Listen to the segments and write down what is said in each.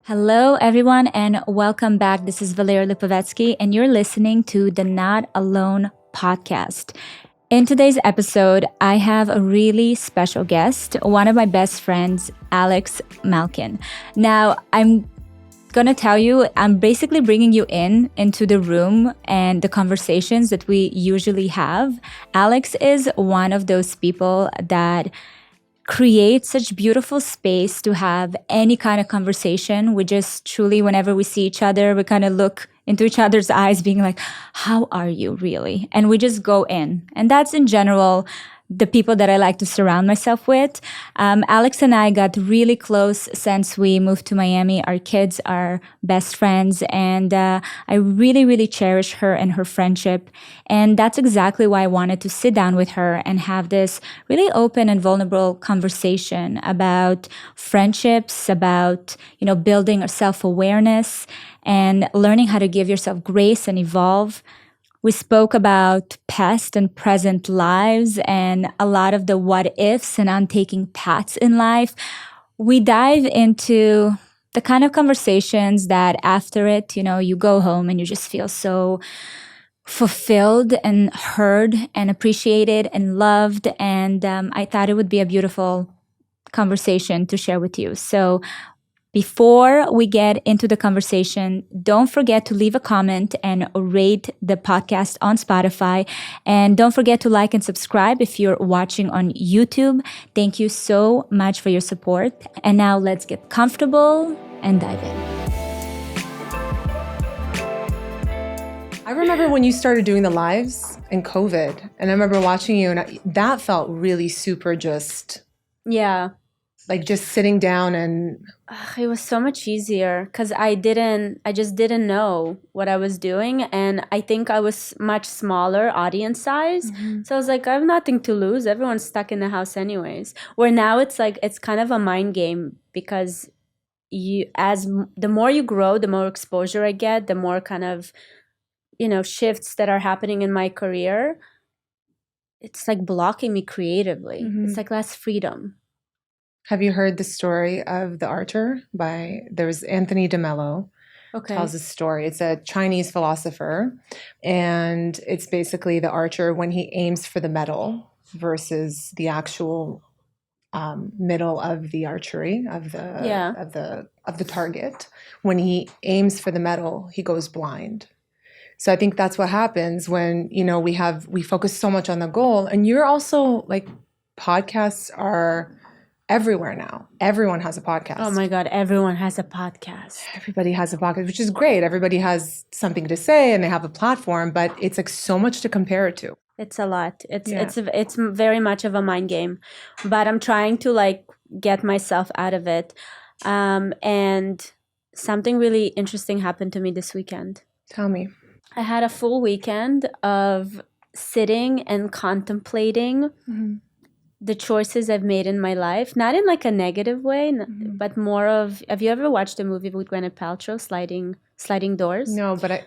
Hello, everyone, and welcome back. This is Valeria Lipovetsky, and you're listening to the Not Alone podcast. In today's episode, I have a really special guest, one of my best friends, Aleks Malkin. Now, I'm gonna tell you, I'm basically bringing you into the room and the conversations that we usually have. Aleks is one of those people that create such beautiful space to have any kind of conversation. We just truly, whenever we see each other, we kind of look into each other's eyes, being like, how are you really? And we just go in. And that's in general the people that I like to surround myself with. Aleks and I got really close since we moved to Miami. Our kids are best friends, and I really, really cherish her and her friendship. And that's exactly why I wanted to sit down with her and have this really open and vulnerable conversation about friendships, about, building self-awareness and learning how to give yourself grace and evolve. We spoke about past and present lives and a lot of the what-ifs and untaking paths in life. We dive into the kind of conversations that after it, you go home and you just feel so fulfilled and heard and appreciated and loved. And I thought it would be a beautiful conversation to share with you. So before we get into the conversation, don't forget to leave a comment and rate the podcast on Spotify. And don't forget to like and subscribe if you're watching on YouTube. Thank you so much for your support. And now let's get comfortable and dive in. I remember when you started doing the lives in COVID, and I remember watching you, and that felt really super just... Yeah. Like just sitting down and... It was so much easier because I just didn't know what I was doing. And I think I was much smaller audience size. Mm-hmm. So I was like, I have nothing to lose. Everyone's stuck in the house anyways. Where now it's like, it's kind of a mind game because the more you grow, the more exposure I get, the more kind of, shifts that are happening in my career. It's like blocking me creatively. Mm-hmm. It's like less freedom. Have you heard the story of the archer there's Anthony DeMello. Okay. Tells a story. It's a Chinese philosopher, and it's basically the archer when he aims for the medal versus the actual middle of the archery of the target. When he aims for the medal, he goes blind. So I think that's what happens when we focus so much on the goal. And you're also like, podcasts are everywhere now. Everyone has a podcast. Oh my God, everyone has a podcast. Everybody has a podcast, which is great. Everybody has something to say and they have a platform, but it's like so much to compare it to. It's a lot. It's very much of a mind game, but I'm trying to like get myself out of it. And something really interesting happened to me this weekend. Tell me. I had a full weekend of sitting and contemplating the choices I've made in my life, not in like a negative way, but more of, have you ever watched a movie with Gwyneth Paltrow, Sliding Doors? No, but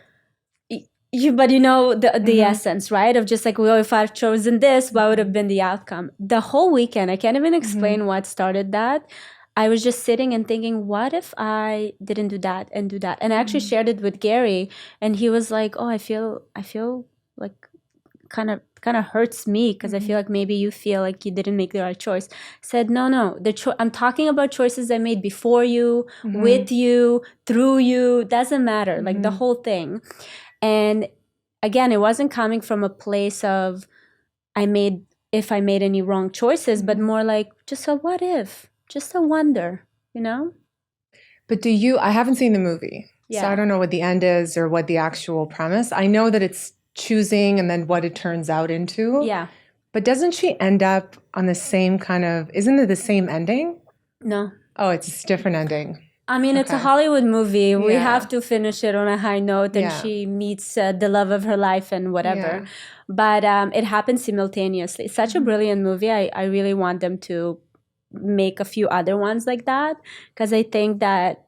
the essence, right? Of just like, well, if I've chosen this, what would have been the outcome? The whole weekend, I can't even explain what started that. I was just sitting and thinking, what if I didn't do that and do that? And I actually shared it with Gary, and he was like, oh, I feel like kind of hurts me because I feel like maybe you feel like you didn't make the right choice. I said, no, I'm talking about choices I made before you, with you, through you, doesn't matter, like the whole thing. And again, it wasn't coming from a place of if I made any wrong choices, but more like just a what if, just a wonder, But I haven't seen the movie, so I don't know what the end is or what the actual premise. I know that it's choosing and then what it turns out into. Yeah. But doesn't she end up on the same isn't it the same ending? No. Oh, it's a different ending. I mean, It's a Hollywood movie. Yeah. We have to finish it on a high note, and she meets the love of her life and whatever. Yeah. But it happens simultaneously. It's such a brilliant movie. I really want them to make a few other ones like that, because I think that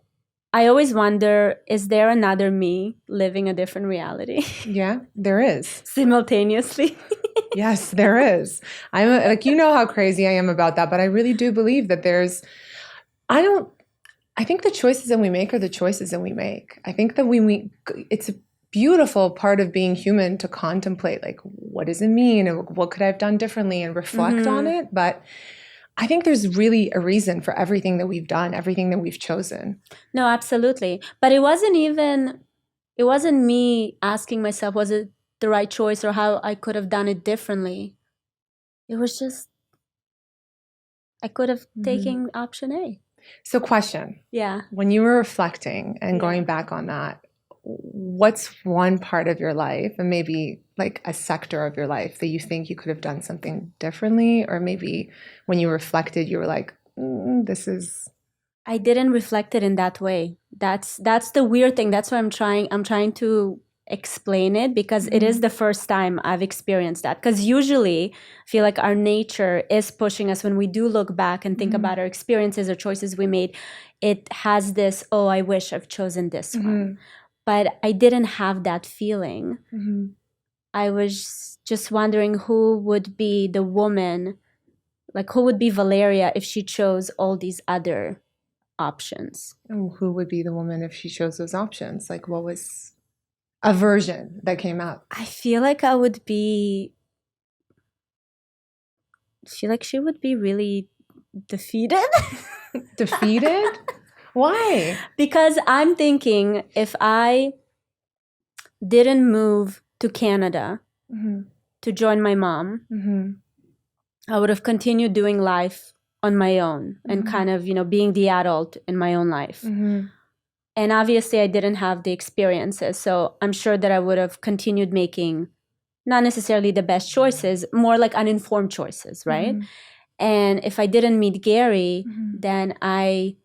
I always wonder, is there another me living a different reality? Yeah, there is. Simultaneously. Yes, there is. I'm like, how crazy I am about that, but I really do believe that I think the choices that we make are the choices that we make. I think that it's a beautiful part of being human to contemplate, like, what does it mean? And what could I have done differently, and reflect on it? But I think there's really a reason for everything that we've done, everything that we've chosen. No, absolutely. But it wasn't me asking myself, was it the right choice or how I could have done it differently? It was just, I could have taken option A. So question, Yeah. when you were reflecting and going back on that, what's one part of your life, and maybe like a sector of your life, that you think you could have done something differently? Or maybe when you reflected, you were like, this is... I didn't reflect it in that way. That's the weird thing. That's why I'm trying to explain it, because it is the first time I've experienced that. Because usually I feel like our nature is pushing us, when we do look back and think about our experiences or choices we made, it has this, oh, I wish I've chosen this one. But I didn't have that feeling. I was just wondering who would be the woman, like who would be Valeria if she chose all these other options. And who would be the woman if she chose those options? Like, what was a version that came up? I feel like she would be really defeated. Defeated? Why? Because I'm thinking, if I didn't move to Canada to join my mom, I would have continued doing life on my own and kind of, being the adult in my own life. And obviously I didn't have the experiences. So I'm sure that I would have continued making not necessarily the best choices, more like uninformed choices, right? And if I didn't meet Gary, then I,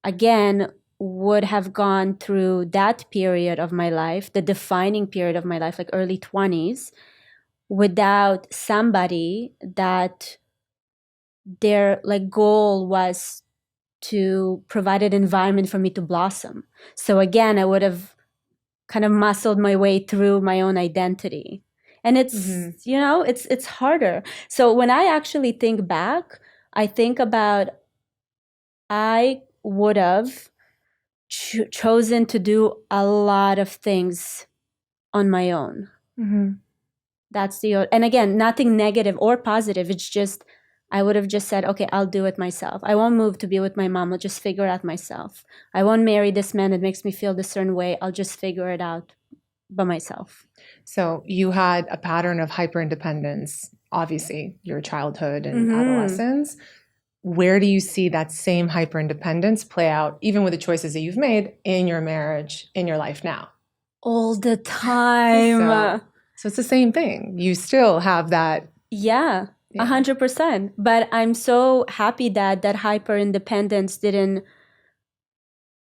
again, would have gone through that period of my life, the defining period of my life, like early 20s, without somebody that their like goal was to provide an environment for me to blossom. So again, I would have kind of muscled my way through my own identity. And it's, it's harder. So when I actually think back, I think about, I would have chosen to do a lot of things on my own. That's and again, nothing negative or positive. It's just, I would have just said, okay, I'll do it myself. I won't move to be with my mom. I'll just figure it out myself. I won't marry this man that makes me feel this certain way. I'll just figure it out by myself. So you had a pattern of hyper-independence, obviously, your childhood and adolescence. Where do you see that same hyper-independence play out, even with the choices that you've made in your marriage, in your life now? All the time. So it's the same thing. You still have that. Yeah. 100%. But I'm so happy that hyper independence didn't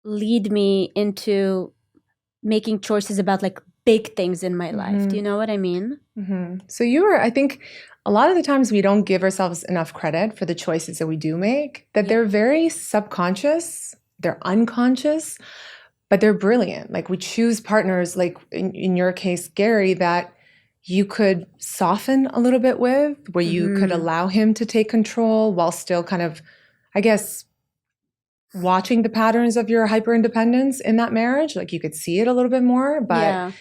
lead me into making choices about like big things in my life. Do you know what I mean? So I think a lot of the times we don't give ourselves enough credit for the choices that we do make, that they're very subconscious, they're unconscious, but they're brilliant. Like, we choose partners, like in your case, Gary, that you could soften a little bit with, where you could allow him to take control while still kind of, I guess, watching the patterns of your hyper-independence in that marriage. Like, you could see it a little bit more, but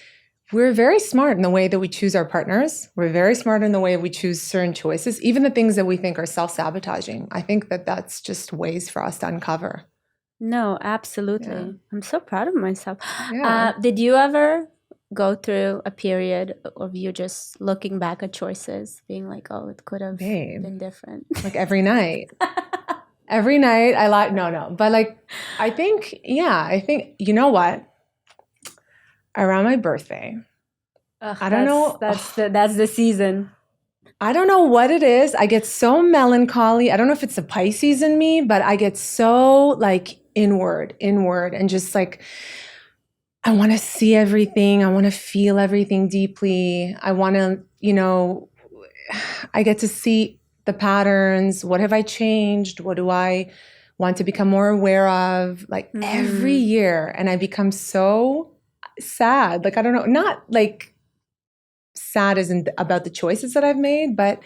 we're very smart in the way that we choose our partners. We're very smart in the way we choose certain choices, even the things that we think are self-sabotaging. I think that that's just ways for us to uncover. No, absolutely. Yeah. I'm so proud of myself. Yeah. Did you ever go through a period of you just looking back at choices, being like, oh, it could have been different? Like every night. Every night I like, no. But like, I think, you know what? Around my birthday, I don't know. That's the season. I don't know what it is. I get so melancholy. I don't know if it's the Pisces in me, but I get so like inward, and just like, I want to see everything. I want to feel everything deeply. I want to, I get to see the patterns. What have I changed? What do I want to become more aware of? Like every year. And I become so sad. Like, I don't know, not like sad isn't about the choices that I've made, but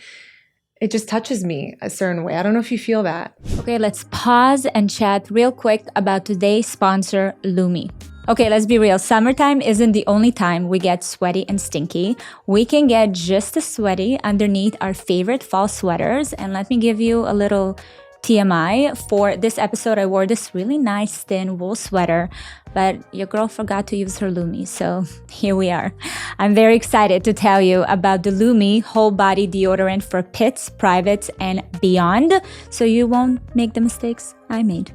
it just touches me a certain way. I don't know if you feel that. Okay, let's pause and chat real quick about today's sponsor, Lumi. Okay, let's be real. Summertime isn't the only time we get sweaty and stinky. We can get just as sweaty underneath our favorite fall sweaters. And let me give you a little TMI. For this episode, I wore this really nice thin wool sweater, but your girl forgot to use her Lumi, so here we are. I'm very excited to tell you about the Lumi whole body deodorant for pits, privates, and beyond, so you won't make the mistakes I made.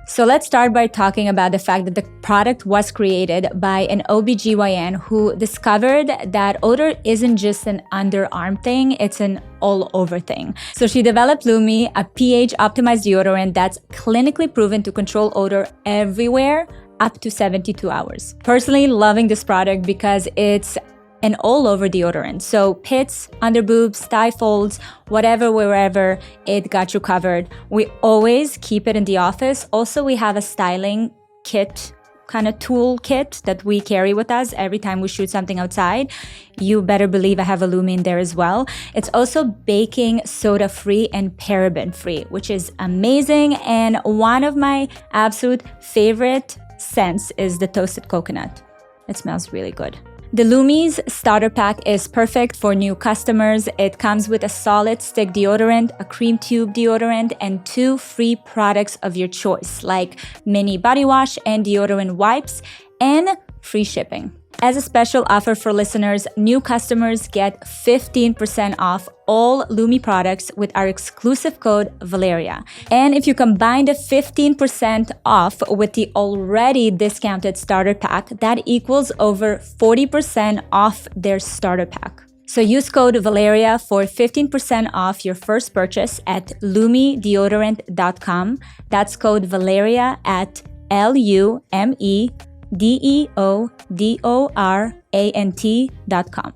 So let's start by talking about the fact that the product was created by an OBGYN who discovered that odor isn't just an underarm thing, it's an all over thing. So she developed Lumi, a pH optimized deodorant that's clinically proven to control odor everywhere up to 72 hours. Personally loving this product because it's an all-over deodorant. So pits, under boobs, thigh folds, whatever, wherever, it got you covered. We always keep it in the office. Also, we have a styling kit, kind of tool kit that we carry with us every time we shoot something outside. You better believe I have a Lumi in there as well. It's also baking soda free and paraben free, which is amazing. And one of my absolute favorite scents is the toasted coconut. It smells really good. The Lumi's starter pack is perfect for new customers. It comes with a solid stick deodorant, a cream tube deodorant, and 2 free products of your choice, like mini body wash and deodorant wipes, and free shipping. As a special offer for listeners, new customers get 15% off all Lumi products with our exclusive code Valeria. And if you combine the 15% off with the already discounted starter pack, that equals over 40% off their starter pack. So use code Valeria for 15% off your first purchase at lumideodorant.com. That's code Valeria at LUMEDEODORANT.com.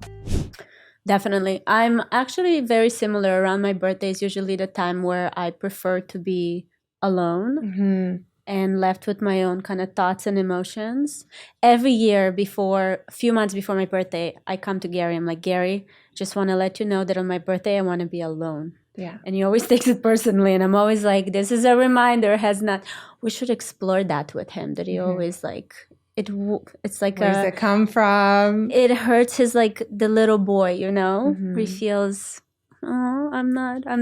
Definitely. I'm actually very similar. Around my birthday is usually the time where I prefer to be alone and left with my own kind of thoughts and emotions. Every year a few months before my birthday, I come to Gary. I'm like, Gary, just want to let you know that on my birthday, I want to be alone. Yeah. And he always takes it personally. And I'm always like, this is a reminder, we should explore that with him, that he always like, it's like where does it come from? It hurts his, like, the little boy, where he feels, oh, I'm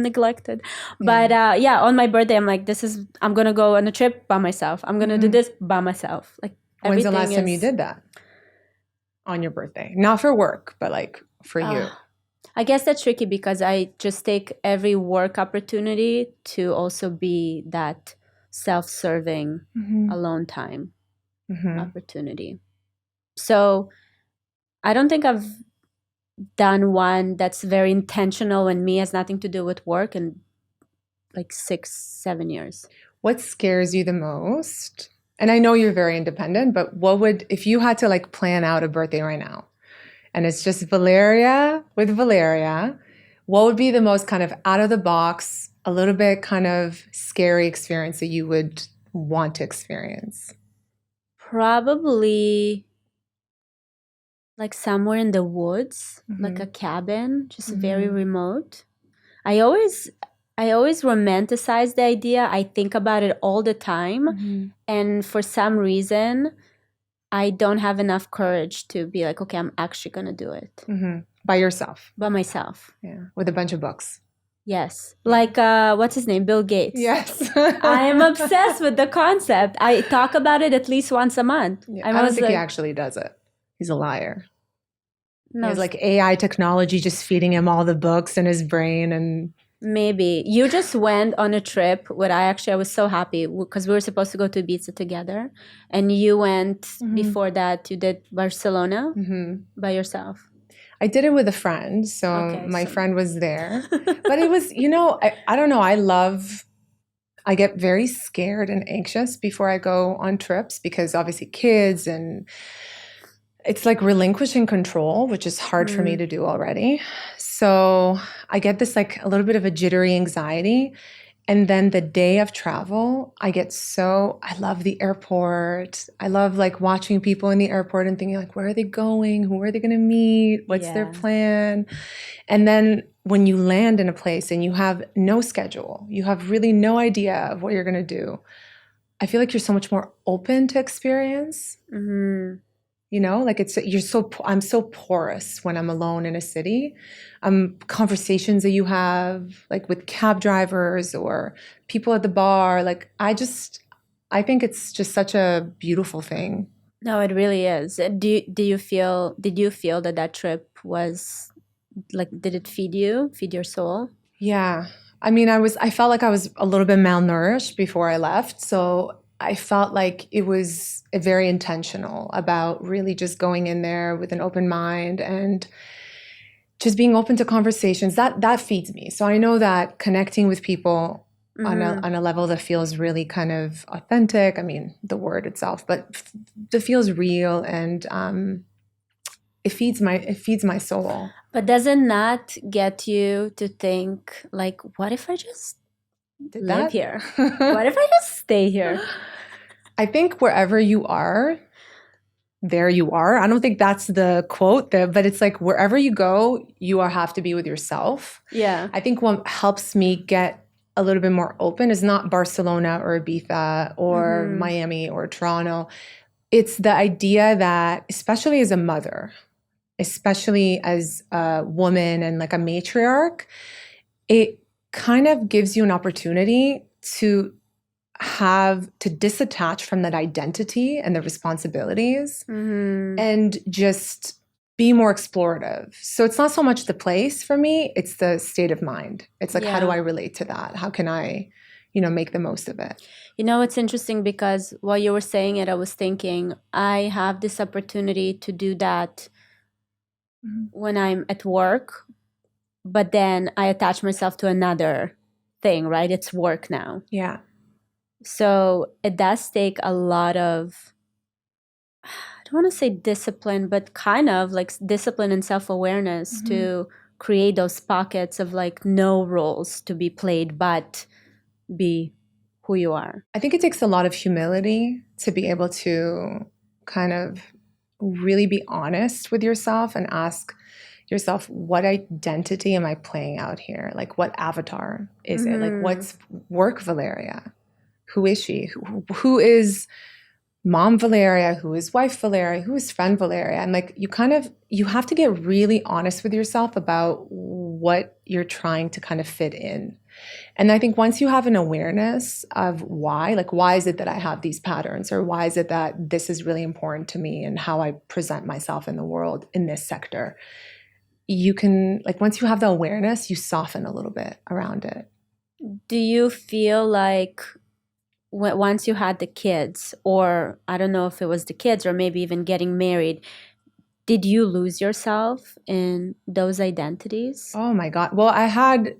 neglected. But on my birthday, I'm like, I'm going to go on a trip by myself. I'm going to do this by myself. Like, when's the last time you did that? On your birthday? Not for work, but like for you. I guess that's tricky because I just take every work opportunity to also be that self-serving alone time opportunity. So I don't think I've done one that's very intentional and me has nothing to do with work in like 6-7 years. What scares you the most? And I know you're very independent, but if you had to like plan out a birthday right now and it's just Valeria with Valeria, what would be the most kind of out of the box, a little bit kind of scary experience that you would want to experience? Probably like somewhere in the woods, like a cabin, just very remote. I always romanticize the idea. I think about it all the time. And for some reason, I don't have enough courage to be like, okay, I'm actually going to do it. By yourself? By myself. Yeah. With a bunch of books. Yes. Like, what's his name? Bill Gates. Yes. I am obsessed with the concept. I talk about it at least once a month. Yeah, I don't think he actually does it. He's a liar. No. He has like AI technology just feeding him all the books in his brain and... Maybe. You just went on a trip where I was so happy because we were supposed to go to Ibiza together. And you went before that, you did Barcelona by yourself. I did it with a friend. So my friend was there. But it was, I don't know. I get very scared and anxious before I go on trips because obviously kids and it's like relinquishing control, which is hard for me to do already. So I get this like a little bit of a jittery anxiety. And then the day of travel, I love the airport. I love like watching people in the airport and thinking like, where are they going? Who are they going to meet? What's their plan? And then when you land in a place and you have no schedule, you have really no idea of what you're going to do, I feel like you're so much more open to experience. You know, like I'm so porous when I'm alone in a city. Conversations that you have like with cab drivers or people at the bar, like I think it's just such a beautiful thing. No, it really is. Did you feel that trip was like, did it feed your soul? Yeah. I mean, I felt like I was a little bit malnourished before I left. So I felt like it was very intentional about really just going in there with an open mind and just being open to conversations. That feeds me. So I know that connecting with people on a level that feels really kind of authentic. I mean, the word itself, but that feels real, and it feeds my soul. But does it not get you to think like, what if I just live here? What if I just stay here? I think wherever you are, there you are. I don't think that's the quote there, but it's like wherever you go, you have to be with yourself. Yeah. I think what helps me get a little bit more open is not Barcelona or Ibiza or Miami or Toronto. It's the idea that, especially as a mother, especially as a woman and like a matriarch, it kind of gives you an opportunity to disattach from that identity and the responsibilities and just be more explorative. So it's not so much the place for me, it's the state of mind. It's like, how do I relate to that? How can I, make the most of it? You know, it's interesting because while you were saying it, I was thinking, I have this opportunity to do that when I'm at work, but then I attach myself to another thing, right? It's work now. Yeah. So it does take a lot of, I don't want to say discipline, but kind of like discipline and self-awareness to create those pockets of like no roles to be played, but be who you are. I think it takes a lot of humility to be able to kind of really be honest with yourself and ask yourself, what identity am I playing out here? Like, what avatar is it? Like, what's work Valeria? Who is she? Who is mom Valeria? Who is wife Valeria? Who is friend Valeria? And like, you have to get really honest with yourself about what you're trying to kind of fit in. And I think once you have an awareness of why is it that I have these patterns, or why is it that this is really important to me and how I present myself in the world in this sector, you can, like, once you have the awareness, you soften a little bit around it. Do you feel like once you had the kids, or I don't know if it was the kids or maybe even getting married, did you lose yourself in those identities? Oh my God. Well, I had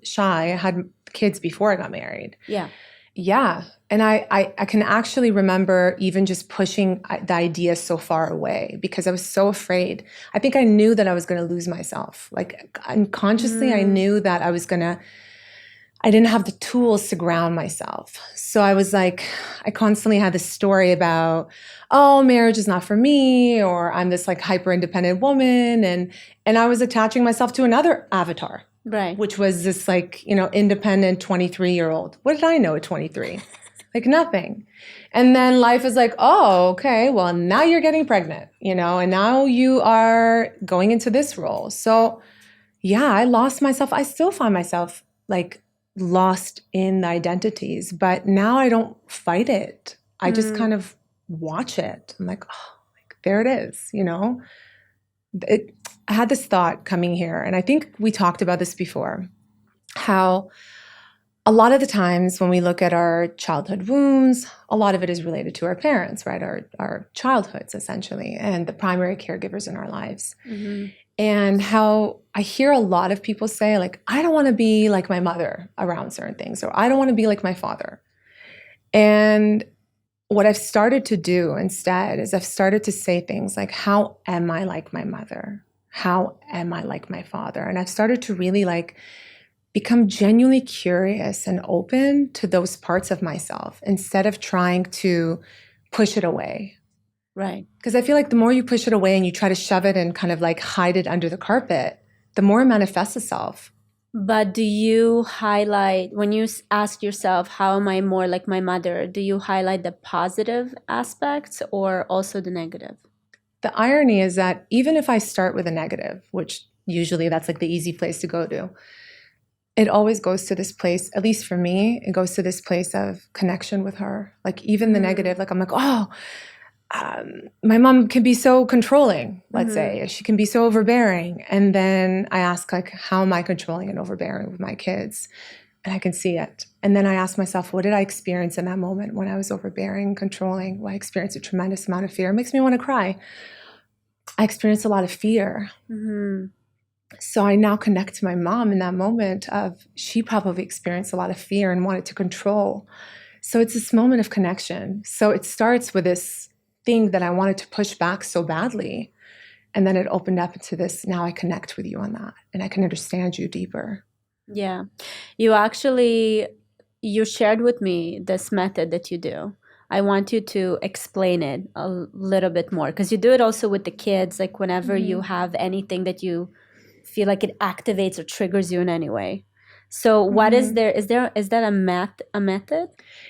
kids before I got married. Yeah. Yeah. And I can actually remember even just pushing the idea so far away because I was so afraid. I think I knew that I was going to lose myself. Like unconsciously, I knew that I didn't have the tools to ground myself. So I was like, I constantly had this story about, oh, marriage is not for me, or I'm this like hyper independent woman. And I was attaching myself to another avatar. Right. Which was this like, independent 23-year-old. What did I know at 23? Like nothing. And then life is like, oh, okay, well, now you're getting pregnant, and now you are going into this role. So yeah, I lost myself. I still find myself like lost in the identities, but now I don't fight it. I just kind of watch it. I'm like, oh, like, there it is, I had this thought coming here, and I think we talked about this before, how a lot of the times when we look at our childhood wounds, a lot of it is related to our parents, right? Our childhoods, essentially, and the primary caregivers in our lives. And how I hear a lot of people say, like, I don't want to be like my mother around certain things, or I don't want to be like my father. And what I've started to do instead is I've started to say things like, how am I like my mother? How am I like my father? And I've started to really like become genuinely curious and open to those parts of myself instead of trying to push it away. Right. Because I feel like the more you push it away and you try to shove it and kind of like hide it under the carpet, the more it manifests itself. But do you highlight, when you ask yourself, how am I more like my mother, do you highlight the positive aspects or also the negative? The irony is that even if I start with a negative, which usually that's like the easy place to go to, it always goes to this place, at least for me, it goes to this place of connection with her. Like even the negative, like I'm like, oh, my mom can be so controlling, let's say. She can be so overbearing. And then I ask, like, how am I controlling and overbearing with my kids? And I can see it. And then I ask myself, what did I experience in that moment when I was overbearing, controlling? Well, I experienced a tremendous amount of fear. It makes me want to cry. I experienced a lot of fear. So I now connect to my mom in that moment of she probably experienced a lot of fear and wanted to control. So it's this moment of connection. So it starts with this thing that I wanted to push back so badly. And then it opened up into this, now I connect with you on that and I can understand you deeper. Yeah. You shared with me this method that you do. I want you to explain it a little bit more because you do it also with the kids, like whenever you have anything that you feel like it activates or triggers you in any way. So what is there? Is that a method?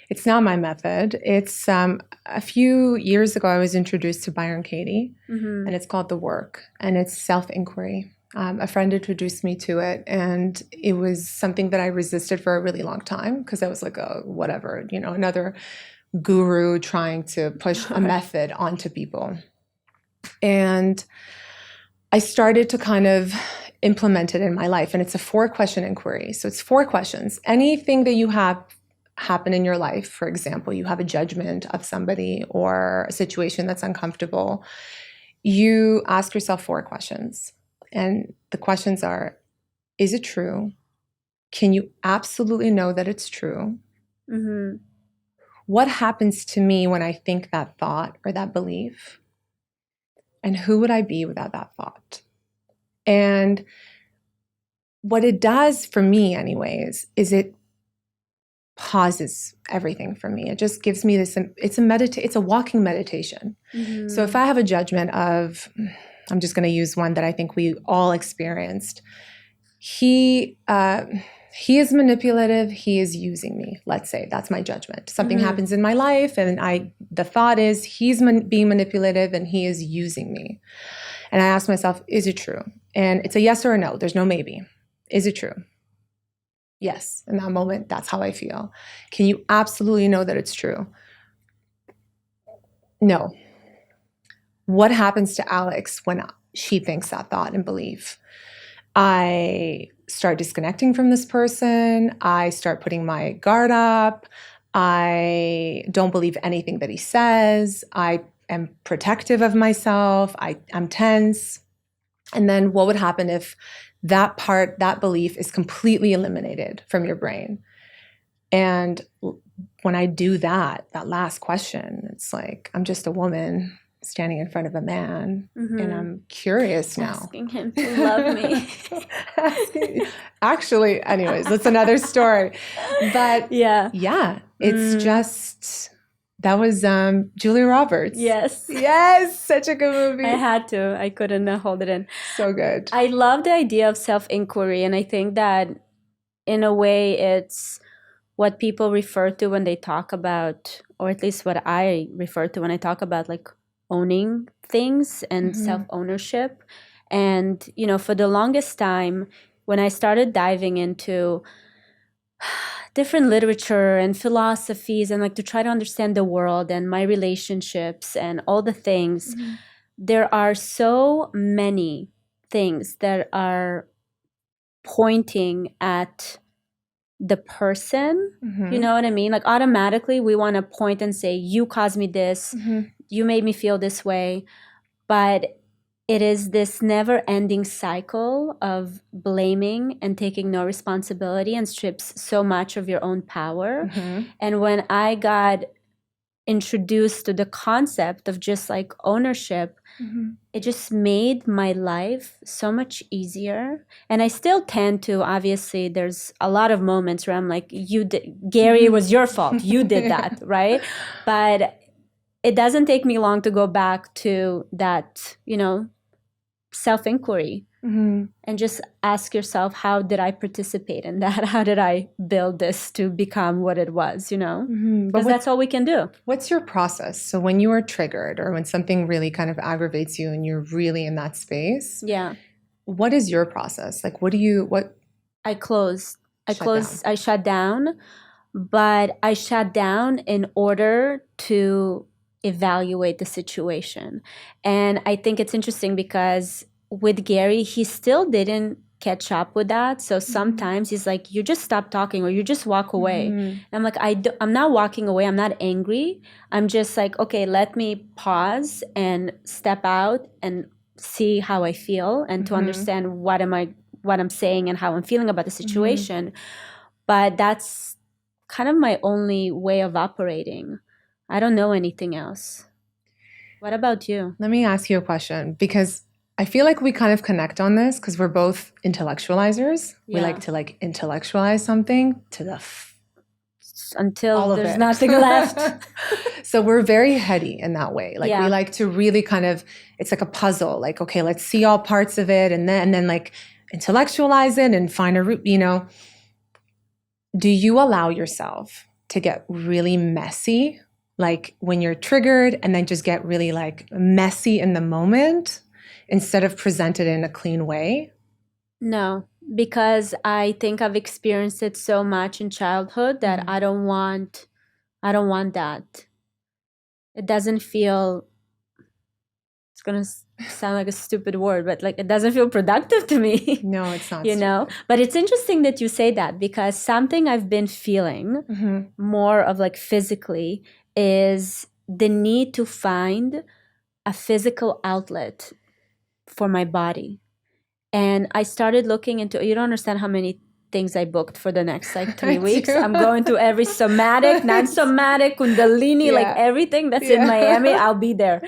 It's not my method. It's a few years ago, I was introduced to Byron Katie, and it's called The Work, and it's self-inquiry. A friend introduced me to it, and it was something that I resisted for a really long time because I was like, oh, whatever, another guru trying to push a method onto people. And I started to kind of implement it in my life, and it's a 4-question inquiry. So it's 4 questions. Anything that you have happen in your life, for example, you have a judgment of somebody or a situation that's uncomfortable, you ask yourself 4 questions. And the questions are, is it true? Can you absolutely know that it's true? What happens to me when I think that thought or that belief? And who would I be without that thought? And what it does for me anyways, is it pauses everything for me. It just gives me this, it's a walking meditation. So if I have a judgment of, I'm just going to use one that I think we all experienced. He is manipulative. He is using me. Let's say that's my judgment. Something happens in my life and the thought is he's being manipulative and he is using me. And I ask myself, is it true? And it's a yes or a no. There's no maybe. Is it true? Yes. In that moment, that's how I feel. Can you absolutely know that it's true? No. What happens to Aleks when she thinks that thought and belief? I start disconnecting from this person. I start putting my guard up. I don't believe anything that he says. I am protective of myself. I'm tense. And then what would happen if that belief is completely eliminated from your brain? And when I do that last question, it's like, I'm just a woman standing in front of a man and I'm curious now. Asking him to love me. Actually, anyways, that's another story. But yeah, it's just, that was Julia Roberts. Yes, such a good movie. I had to. I couldn't hold it in. So good. I love the idea of self-inquiry, and I think that in a way it's what people refer to when they talk about, or at least what I refer to when I talk about like owning things and self-ownership. And, for the longest time, when I started diving into different literature and philosophies and like to try to understand the world and my relationships and all the things, there are so many things that are pointing at the person. You know what I mean? Like automatically we want to point and say, you caused me this, you made me feel this way. But it is this never-ending cycle of blaming and taking no responsibility and strips so much of your own power. And when I got introduced to the concept of just like ownership, it just made my life so much easier. And I still tend to, obviously, there's a lot of moments where I'm like, Gary, it was your fault. You did that, right? But it doesn't take me long to go back to that, self-inquiry. And just ask yourself, how did I participate in that? How did I build this to become what it was, Because that's all we can do. What's your process? So when you are triggered or when something really kind of aggravates you and you're really in that space, Yeah. what is your process? Like, what I closed. Down. I shut down, but I shut down in order to evaluate the situation. And I think it's interesting because with Gary, he still didn't catch up with that. So sometimes he's like, you just stop talking or you just walk away. And I'm like, I'm not walking away. I'm not angry. I'm just like, okay, let me pause and step out and see how I feel and to understand what I'm saying and how I'm feeling about the situation. But that's kind of my only way of operating. I don't know anything else. What about you? Let me ask you a question, because I feel like we kind of connect on this because we're both intellectualizers. We Yeah. like to intellectualize something to the until all of there's it. nothing left. So we're very heady in that way. Like Yeah. we like to really kind of, it's like a puzzle. Like, okay, let's see all parts of it and then like intellectualize it and find a root, Do you allow yourself to get really messy? Like when you're triggered and then just get really like messy in the moment instead of presented in a clean way? No, because I think I've experienced it so much in childhood that I don't want that. It doesn't feel, it's going to sound like a stupid word, but like it doesn't feel productive to me. No, it's not. But it's interesting that you say that because something I've been feeling more of like physically is the need to find a physical outlet for my body. And I started looking into, you don't understand how many things I booked for the next like 3 weeks. I'm going to every somatic, non-somatic, kundalini, like everything that's in Miami, I'll be there.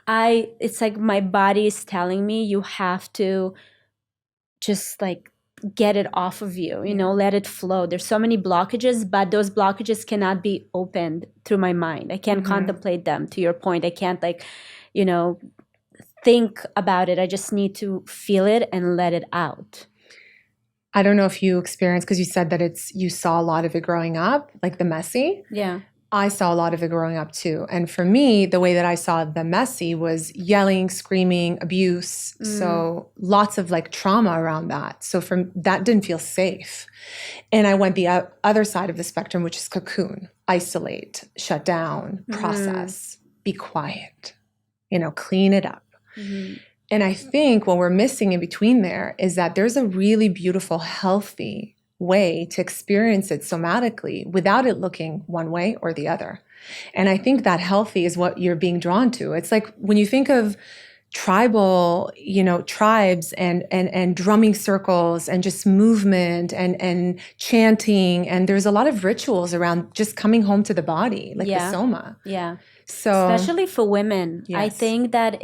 It's like my body is telling me you have to just like get it off of you, let it flow. There's so many blockages, but those blockages cannot be opened through my mind. I can't contemplate them, to your point. I can't think about it. I just need to feel it and let it out. I don't know if you experienced, because you said that you saw a lot of it growing up, like the messy. Yeah. I saw a lot of it growing up too. And for me, the way that I saw the messy was yelling, screaming, abuse. So lots of like trauma around that. So that didn't feel safe. And I went the other side of the spectrum, which is cocoon, isolate, shut down, process, be quiet, clean it up. And I think what we're missing in between there is that there's a really beautiful, healthy way to experience it somatically without it looking one way or the other. And I think that healthy is what you're being drawn to. It's like when you think of tribal, tribes and drumming circles and just movement and chanting. And there's a lot of rituals around just coming home to the body, like the soma. Yeah. So especially for women, I think that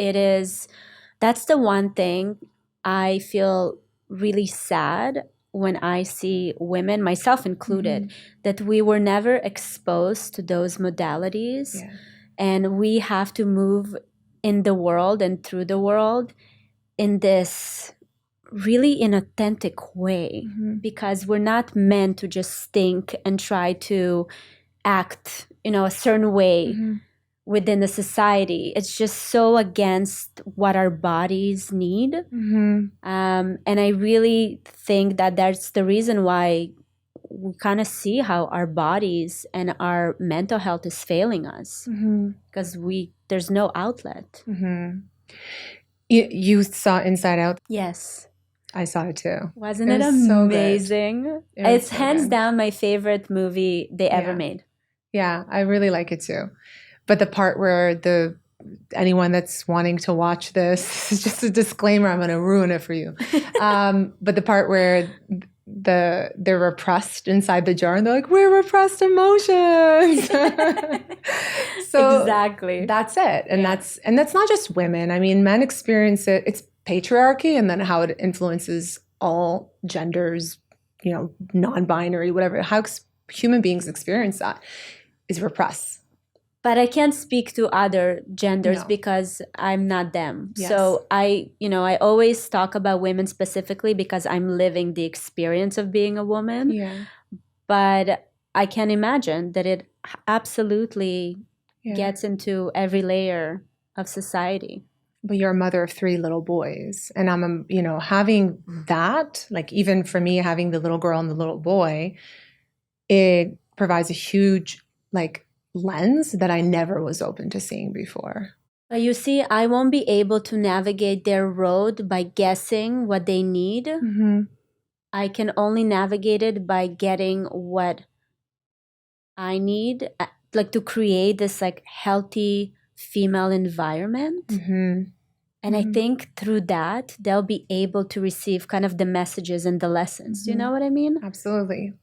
that's the one thing I feel really sad when I see women, myself included, that we were never exposed to those modalities. Yeah. And we have to move in the world and through the world in this really inauthentic way because we're not meant to just think and try to act, a certain way within the society. It's just so against what our bodies need. And I really think that that's the reason why we kind of see how our bodies and our mental health is failing us because there's no outlet. You saw Inside Out? Yes. I saw it too. Wasn't it amazing? So it's hands down my favorite movie they ever made. Yeah, I really like it too. But the part where anyone that's wanting to watch this is just a disclaimer. I'm going to ruin it for you. But the part where they're repressed inside the jar, and they're like, we're repressed emotions. So Exactly. that's it. And that's not just women. I mean, men experience it. It's patriarchy, and then how it influences all genders, non-binary, whatever, how human beings experience that is repress. But I can't speak to other genders No. because I'm not them. Yes. So I always talk about women specifically because I'm living the experience of being a woman. Yeah. But I can imagine that it absolutely gets into every layer of society. But you're a mother of 3 little boys, and I'm, having that, like even for me, having the little girl and the little boy, it provides a huge lens that I never was open to seeing before. But you see, I won't be able to navigate their road by guessing what they need. Mm-hmm. I can only navigate it by getting what I need, to create this healthy female environment. Mm-hmm. And I think through that, they'll be able to receive kind of the messages and the lessons. Do you know what I mean? Absolutely.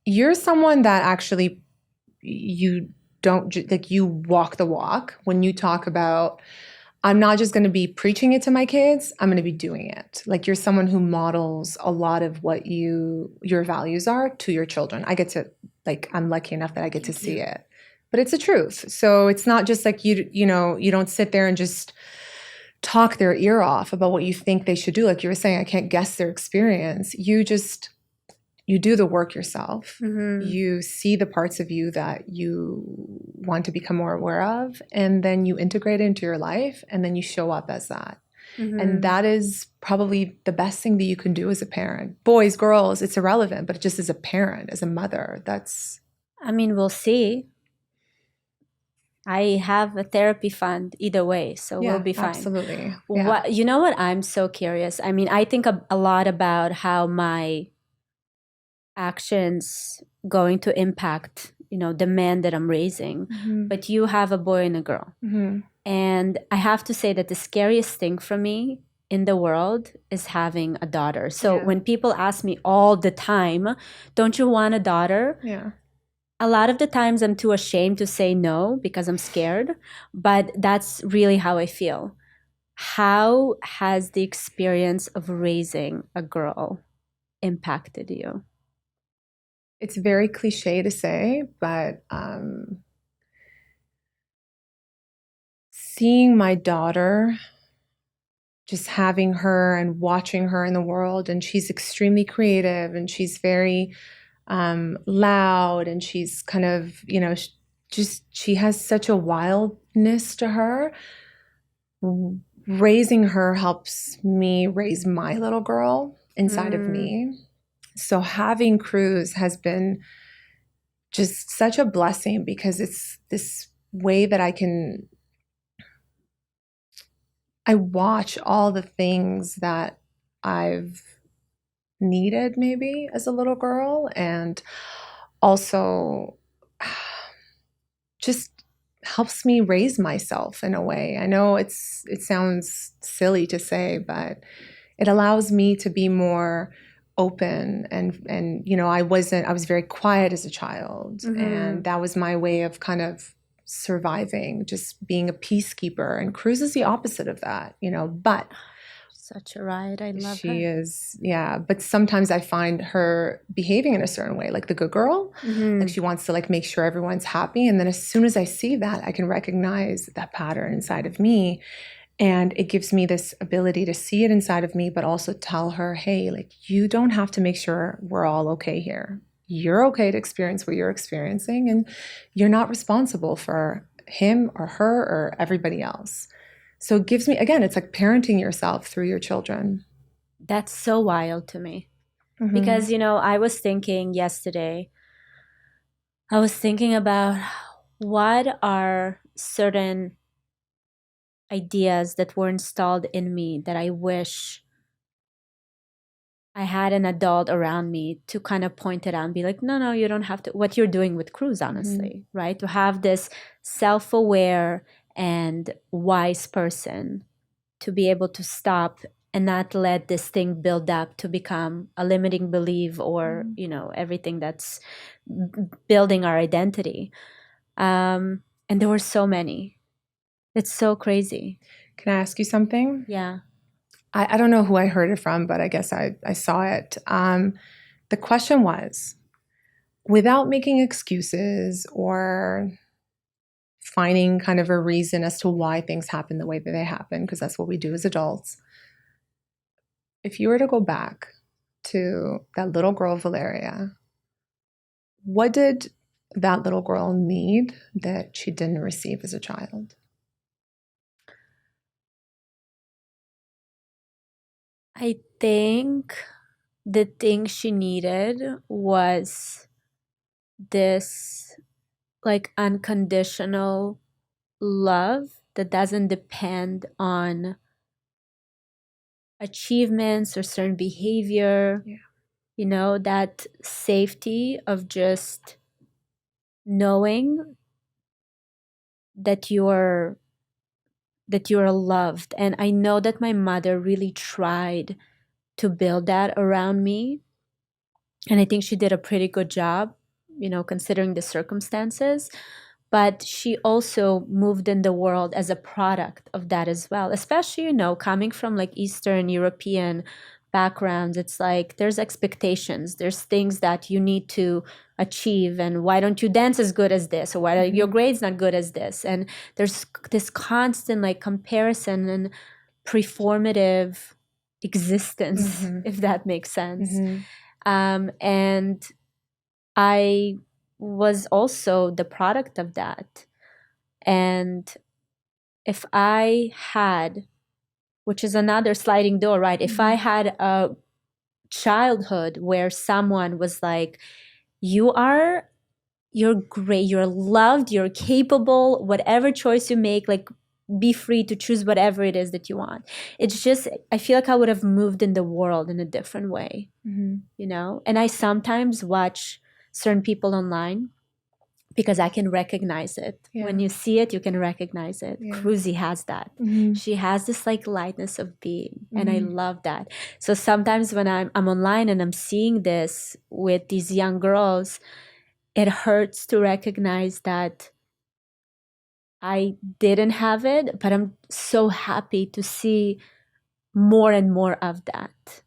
You're someone that actually, you don't, you walk the walk when you talk about, I'm not just going to be preaching it to my kids, I'm going to be doing it. You're someone who models a lot of what your values are to your children. I get to, I'm lucky enough that I get to see it. But it's the truth. So it's not just you don't sit there and just talk their ear off about what you think they should do. Like you were saying, I can't guess their experience. You do the work yourself. Mm-hmm. You see the parts of you that you want to become more aware of, and then you integrate it into your life, and then you show up as that. Mm-hmm. And that is probably the best thing that you can do as a parent. Boys, girls, it's irrelevant, but just as a parent, as a mother, we'll see. I have a therapy fund either way, so we'll be fine. Absolutely. Yeah. You know what? I'm so curious. I think a lot about how my actions going to impact, the man that I'm raising. Mm-hmm. But you have a boy and a girl. Mm-hmm. And I have to say that the scariest thing for me in the world is having a daughter. So when people ask me all the time, don't you want a daughter? Yeah. A lot of the times I'm too ashamed to say no because I'm scared, but that's really how I feel. How has the experience of raising a girl impacted you? It's very cliche to say, but seeing my daughter, just having her and watching her in the world, and she's extremely creative, and she's very loud, and she's kind of, she has such a wildness to her. Raising her helps me raise my little girl inside of me. So having Cruz has been just such a blessing, because it's this way that I watch all the things that I've needed maybe as a little girl, and also just helps me raise myself in a way. I know it sounds silly to say, but it allows me to be more open, and I was very quiet as a child. Mm-hmm. And that was my way of kind of surviving, just being a peacekeeper. And Cruz is the opposite of that, but such a ride. I love her. She is, yeah. But sometimes I find her behaving in a certain way, like the good girl. Mm-hmm. She wants to make sure everyone's happy. And then as soon as I see that, I can recognize that pattern inside of me. And it gives me this ability to see it inside of me, but also tell her, hey, you don't have to make sure we're all okay here. You're okay to experience what you're experiencing, and you're not responsible for him or her or everybody else. So it gives me, again, it's like parenting yourself through your children. That's so wild to me. Mm-hmm. Because, I was thinking yesterday, about what are certain ideas that were installed in me that I wish I had an adult around me to kind of point it out and be like, no, you don't have to. What you're doing with Cruz, honestly, right? To have this self-aware and wise person to be able to stop and not let this thing build up to become a limiting belief or, everything that's building our identity. And there were so many. It's so crazy. Can I ask you something? Yeah. I don't know who I heard it from, but I guess I saw it. The question was, without making excuses or finding kind of a reason as to why things happen the way that they happen, because that's what we do as adults. If you were to go back to that little girl, Valeria, what did that little girl need that she didn't receive as a child? I think the thing she needed was this like unconditional love that doesn't depend on achievements or certain behavior. Yeah. That safety of just knowing that you're loved. And I know that my mother really tried to build that around me, and I think she did a pretty good job, considering the circumstances. But she also moved in the world as a product of that as well, especially, coming from like Eastern European backgrounds. It's like there's expectations, there's things that you need to achieve, and why don't you dance as good as this, or why are your grades not good as this? And there's this constant like comparison and performative existence, if that makes sense. And I was also the product of that. And if I had, which is another sliding door, right? If I had a childhood where someone was like, you're great, you're loved, you're capable, whatever choice you make, like, be free to choose whatever it is that you want. It's just, I feel like I would have moved in the world in a different way, And I sometimes watch certain people online because I can recognize it. Yeah. When you see it, you can recognize it. Yeah. Cruzy has that. She has this like lightness of being, and I love that. So sometimes when I'm online and I'm seeing this with these young girls, it hurts to recognize that I didn't have it, but I'm so happy to see more and more of that.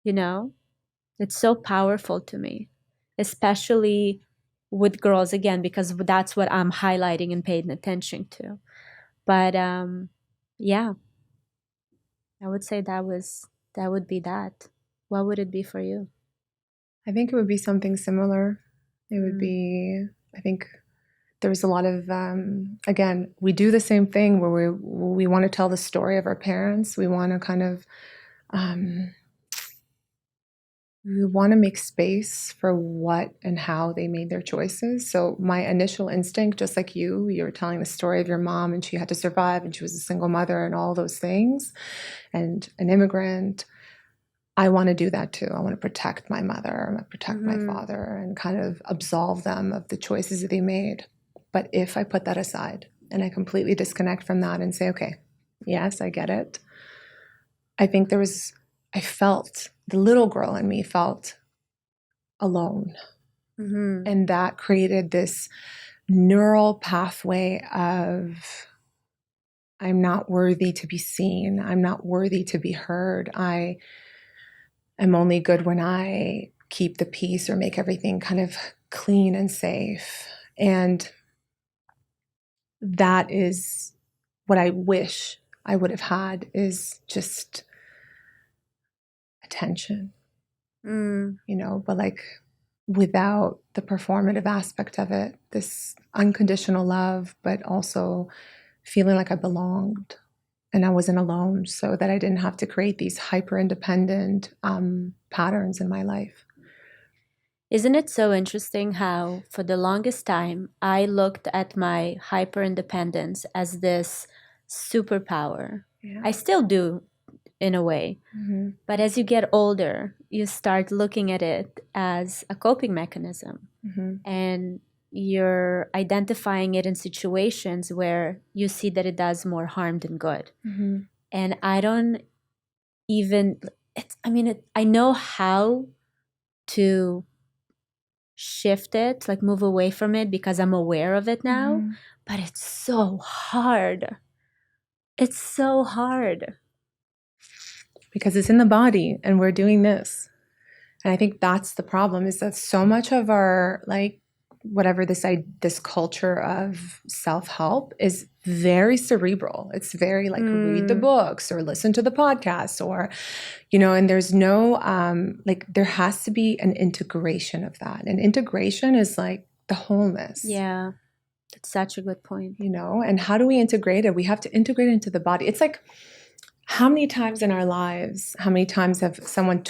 It's so powerful to me, especially with girls, again, because that's what I'm highlighting and paying attention to. But yeah, I would say that would be that. What would it be for you? I think it would be something similar. It would be, I think there's a lot of, again, we do the same thing where we want to tell the story of our parents. We want to kind of, we want to make space for what and how they made their choices. So my initial instinct, just like you were telling the story of your mom, and she had to survive, and she was a single mother and all those things, and an immigrant. I want to do that too. I want to protect my mother, I want to protect my father, and kind of absolve them of the choices that they made. But if I put that aside and I completely disconnect from that and say, okay, yes, I get it. I think I felt, the little girl in me felt alone. And that created this neural pathway of, I'm not worthy to be seen. I'm not worthy to be heard. I am only good when I keep the peace or make everything kind of clean and safe. And that is what I wish I would have had, is just attention, but like without the performative aspect of it, this unconditional love, but also feeling like I belonged and I wasn't alone, so that I didn't have to create these hyper independent patterns in my life. Isn't it so interesting how for the longest time I looked at my hyper independence as this superpower? Yeah. I still do in a way. But as you get older, you start looking at it as a coping mechanism. And you're identifying it in situations where you see that it does more harm than good. And I don't even I know how to shift it, like move away from it because I'm aware of it now, but it's so hard. It's so hard. Because it's in the body and we're doing this. And I think that's the problem, is that so much of our, like, whatever this culture of self-help is very cerebral. It's very like read the books or listen to the podcasts, or, you know, and there's no, like, there has to be an integration of that. And integration is like the wholeness. Yeah, that's such a good point. You know, and how do we integrate it? We have to integrate it into the body. It's like, how many times in our lives, how many times have someone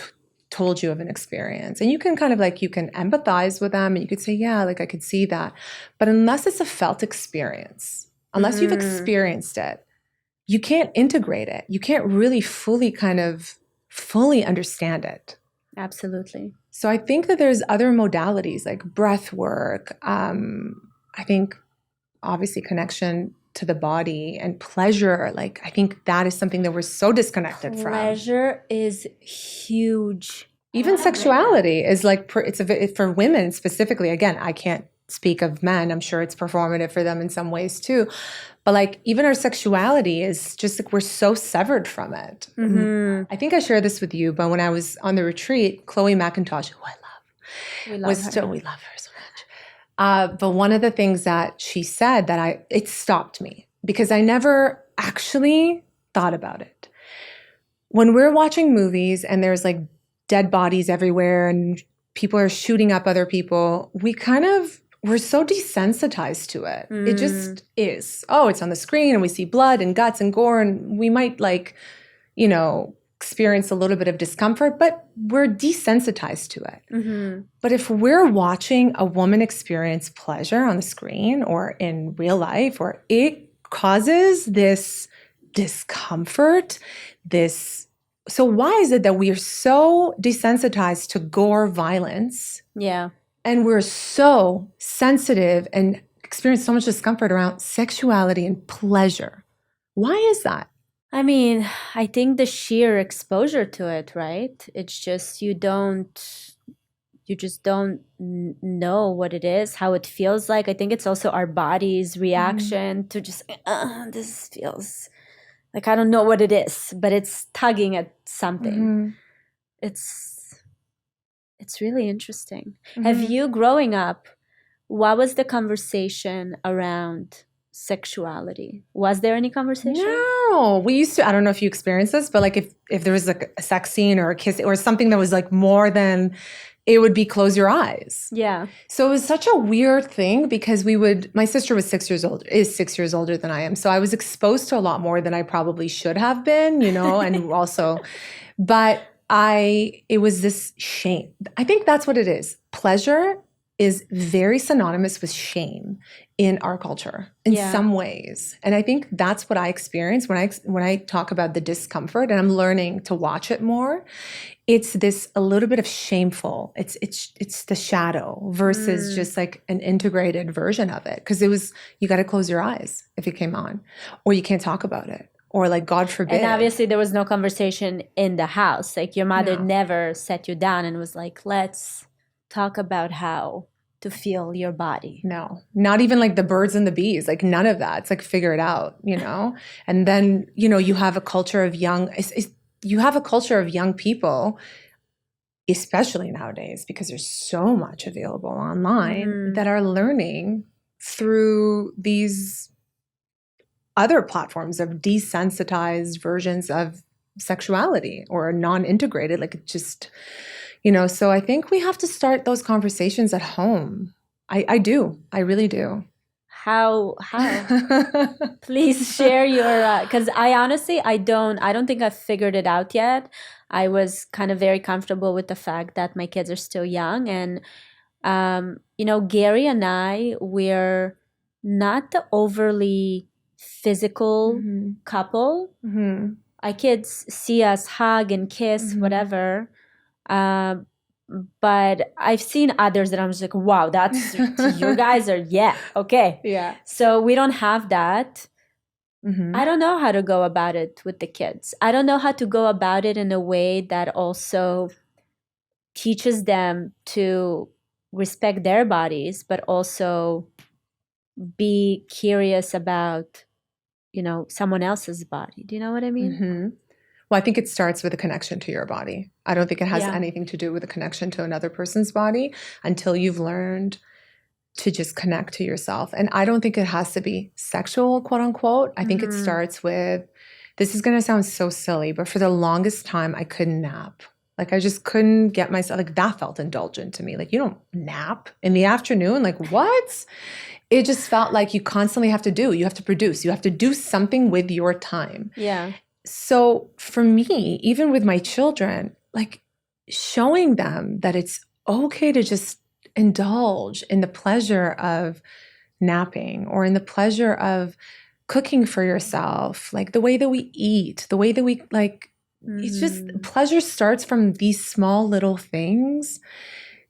told you of an experience, and you can kind of like, you can empathize with them and you could say, yeah, like I could see that. But unless it's a felt experience, unless you've experienced it, you can't integrate it. You can't really fully understand it. Absolutely. So I think that there's other modalities like breath work. I think obviously connection to the body and pleasure. Like, I think that is something that we're so disconnected from. Pleasure is huge. Even sexuality is like, for women specifically. Again, I can't speak of men. I'm sure it's performative for them in some ways too. But like, even our sexuality is just like, we're so severed from it. I think I shared this with you, but when I was on the retreat, Chloe McIntosh, who I love, we love her so much. But one of the things that she said that it stopped me, because I never actually thought about it. When we're watching movies and there's like dead bodies everywhere and people are shooting up other people, we're so desensitized to it. It just is. Oh, it's on the screen and we see blood and guts and gore, and we might like, you know, experience a little bit of discomfort, but we're desensitized to it. But if we're watching a woman experience pleasure on the screen or in real life, or it causes this discomfort, so why is it that we are so desensitized to gore violence? Yeah. And we're so sensitive and experience so much discomfort around sexuality and pleasure. Why is that? I mean, I think the sheer exposure to it, right? It's just you just don't know what it is, how it feels like. I think it's also our body's reaction to just, this feels like, I don't know what it is, but it's tugging at something. It's really interesting. Have you, growing up, what was the conversation around sexuality? Was there any conversation? No, we used to, I don't know if you experienced this, but like if there was like a sex scene or a kiss or something that was like more than, it would be close your eyes. Yeah. So it was such a weird thing, because my sister is 6 years older than I am. So I was exposed to a lot more than I probably should have been, you know, and also, but it was this shame. I think that's what it is. Pleasure is very synonymous with shame in our culture in some ways. And I think that's what I experience when I talk about the discomfort, and I'm learning to watch it more. It's this a little bit of shameful. It's the shadow versus just like an integrated version of it. Because you got to close your eyes if it came on, or you can't talk about it. Or like, God forbid. And obviously there was no conversation in the house. Like, your mother never sat you down and was like, let's talk about how to feel your body. No, not even like the birds and the bees, like none of that. It's like, figure it out, you know? And then, you know, you have a culture of young people, especially nowadays, because there's so much available online, that are learning through these other platforms of desensitized versions of sexuality or non-integrated, like, it just, you know. So I think we have to start those conversations at home. I do. I really do. How? Please share your, because I honestly, I don't think I've figured it out yet. I was kind of very comfortable with the fact that my kids are still young, and you know, Gary and I, we're not the overly physical couple. Our kids see us hug and kiss, whatever. But I've seen others that I'm just like, wow, that's, you guys are, okay. Yeah. So we don't have that. Mhm. I don't know how to go about it with the kids. I don't know how to go about it in a way that also teaches them to respect their bodies, but also be curious about, someone else's body. Do you know what I mean? Mhm. Well, I think it starts with a connection to your body. I don't think it has Yeah. anything to do with a connection to another person's body until you've learned to just connect to yourself. And I don't think it has to be sexual, quote unquote. I think it Mhm. starts with, this is going to sound so silly, but for the longest time, I couldn't nap. Like, I just couldn't get myself, like, that felt indulgent to me. Like, you don't nap in the afternoon. Like, what? It just felt like you constantly have to do, you have to produce, you have to do something with your time. Yeah. So for me, even with my children, like, showing them that it's okay to just indulge in the pleasure of napping or in the pleasure of cooking for yourself, like the way that we eat, the way that we like, it's just Mhm. pleasure starts from these small little things.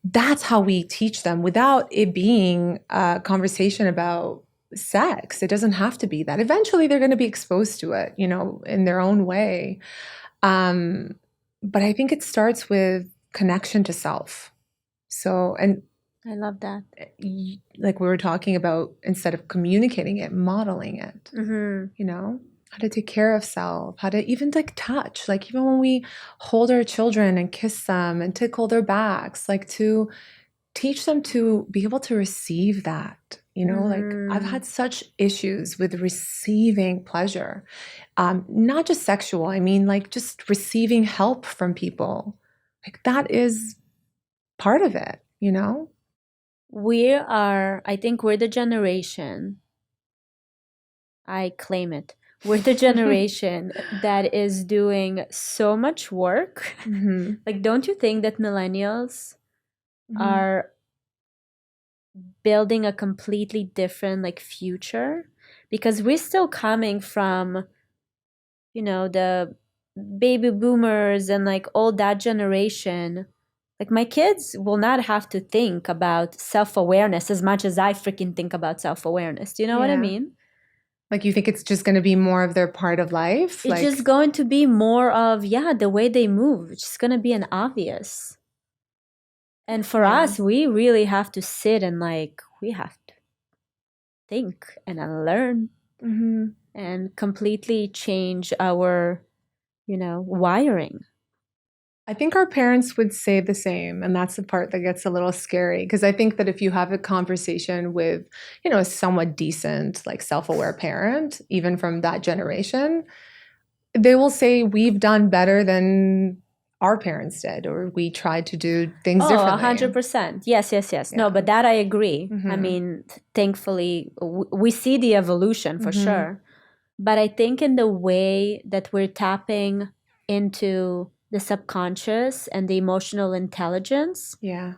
That's how we teach them without it being a conversation about sex. It doesn't have to be that. Eventually they're going to be exposed to it, in their own way. But I think it starts with connection to self. So, and I love that. like we were talking about, instead of communicating it, modeling it, Mm-hmm. how to take care of self, how to even like touch, like even when we hold our children and kiss them and tickle their backs, like to teach them to be able to receive that. Like I've had such issues with receiving pleasure, not just sexual. I mean, like just receiving help from people. Like that is part of it. I think we're the generation, I claim it. We're the generation that is doing so much work. Mm-hmm. Like, don't you think that millennials Mm-hmm. are building a completely different like future? Because we're still coming from, the baby boomers and like all that generation. Like my kids will not have to think about self-awareness as much as I freaking think about self-awareness. Do you know what I Yeah. mean? Like you think it's just going to be more of their part of life? It's Like, just going to be more of, the way they move. It's just going to be an obvious. And for Yeah. us, we really have to sit and like, we have to think and unlearn mm-hmm. and completely change our, wiring. I think our parents would say the same. And that's the part that gets a little scary. Because I think that if you have a conversation with, a somewhat decent, like self aware parent, even from that generation, they will say, we've done better than our parents did, or we tried to do things Oh, differently. 100%. Yes. Yeah. No, but that I agree. I Mhm. mean, thankfully, we see the evolution for Mhm. sure. But I think in the way that we're tapping into the subconscious and the emotional intelligence, Yeah.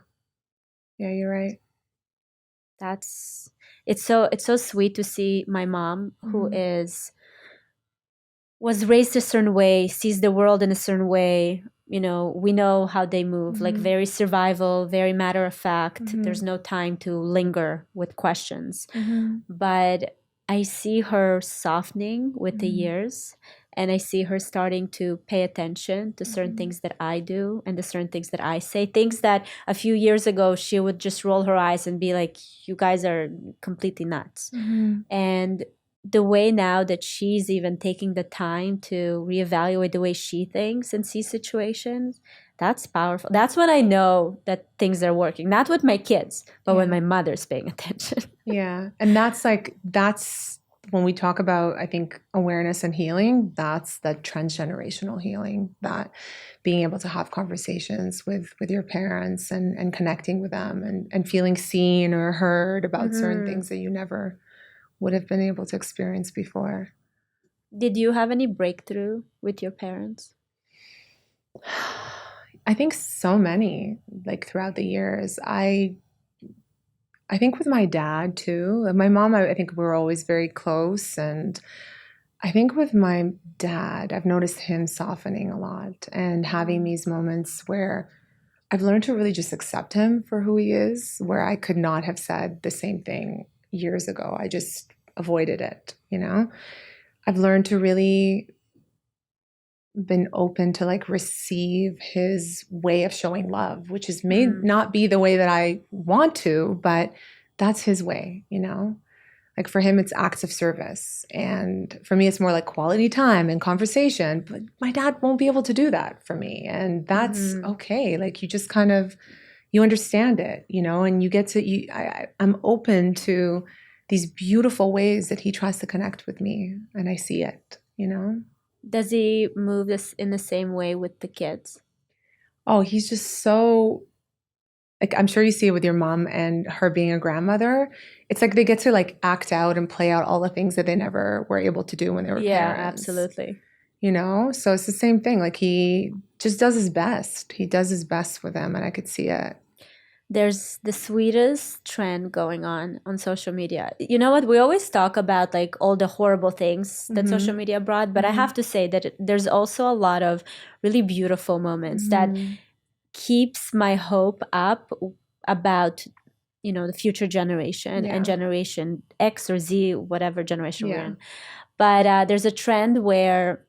Yeah, you're right. it's so sweet to see my mom, who Mhm. was raised a certain way, sees the world in a certain way. We know how they move, like Mhm. very survival, very matter of fact. Mhm. There's no time to linger with questions. Mhm. But I see her softening with the Mhm. years, and I see her starting to pay attention to certain Mhm. things that I do and the certain things that I say. Things that a few years ago she would just roll her eyes and be like, "You guys are completely nuts." Mhm. And the way now that she's even taking the time to reevaluate the way she thinks and sees situations, that's powerful. That's when I know that things are working. Not with my kids, but when Yeah. my mother's paying attention. Yeah. And that's when we talk about, I think, awareness and healing, that's the transgenerational healing, that being able to have conversations with your parents and connecting with them and feeling seen or heard about certain things that you never would have been able to experience before. Did you have any breakthrough with your parents? I think so many, like throughout the years. I think with my dad too. My mom, I think we were always very close. And I think with my dad, I've noticed him softening a lot and having these moments where I've learned to really just accept him for who he is, where I could not have said the same thing years ago. I just avoided it. I've learned to really been open to like receive his way of showing love, which is may not be the way that I want to, but that's his way, you know? Like for him, it's acts of service. And for me, it's more like quality time and conversation. But my dad won't be able to do that for me. And that's okay. Like you just kind of, you understand it, you know, and you get to, I'm open to these beautiful ways that he tries to connect with me. And I see it, you know? Does he move this in the same way with the kids? Oh, he's just so, like, I'm sure you see it with your mom and her being a grandmother. It's like they get to like act out and play out all the things that they never were able to do when they were parents. Absolutely. You know? So it's the same thing. Like he just does his best. He does his best with them, and I could see it. There's the sweetest trend going on social media. You know what? We always talk about like all the horrible things that social media brought, but I have to say that there's also a lot of really beautiful moments that keeps my hope up about, you know, the future generation and generation X or Z, whatever generation we're in. But there's a trend where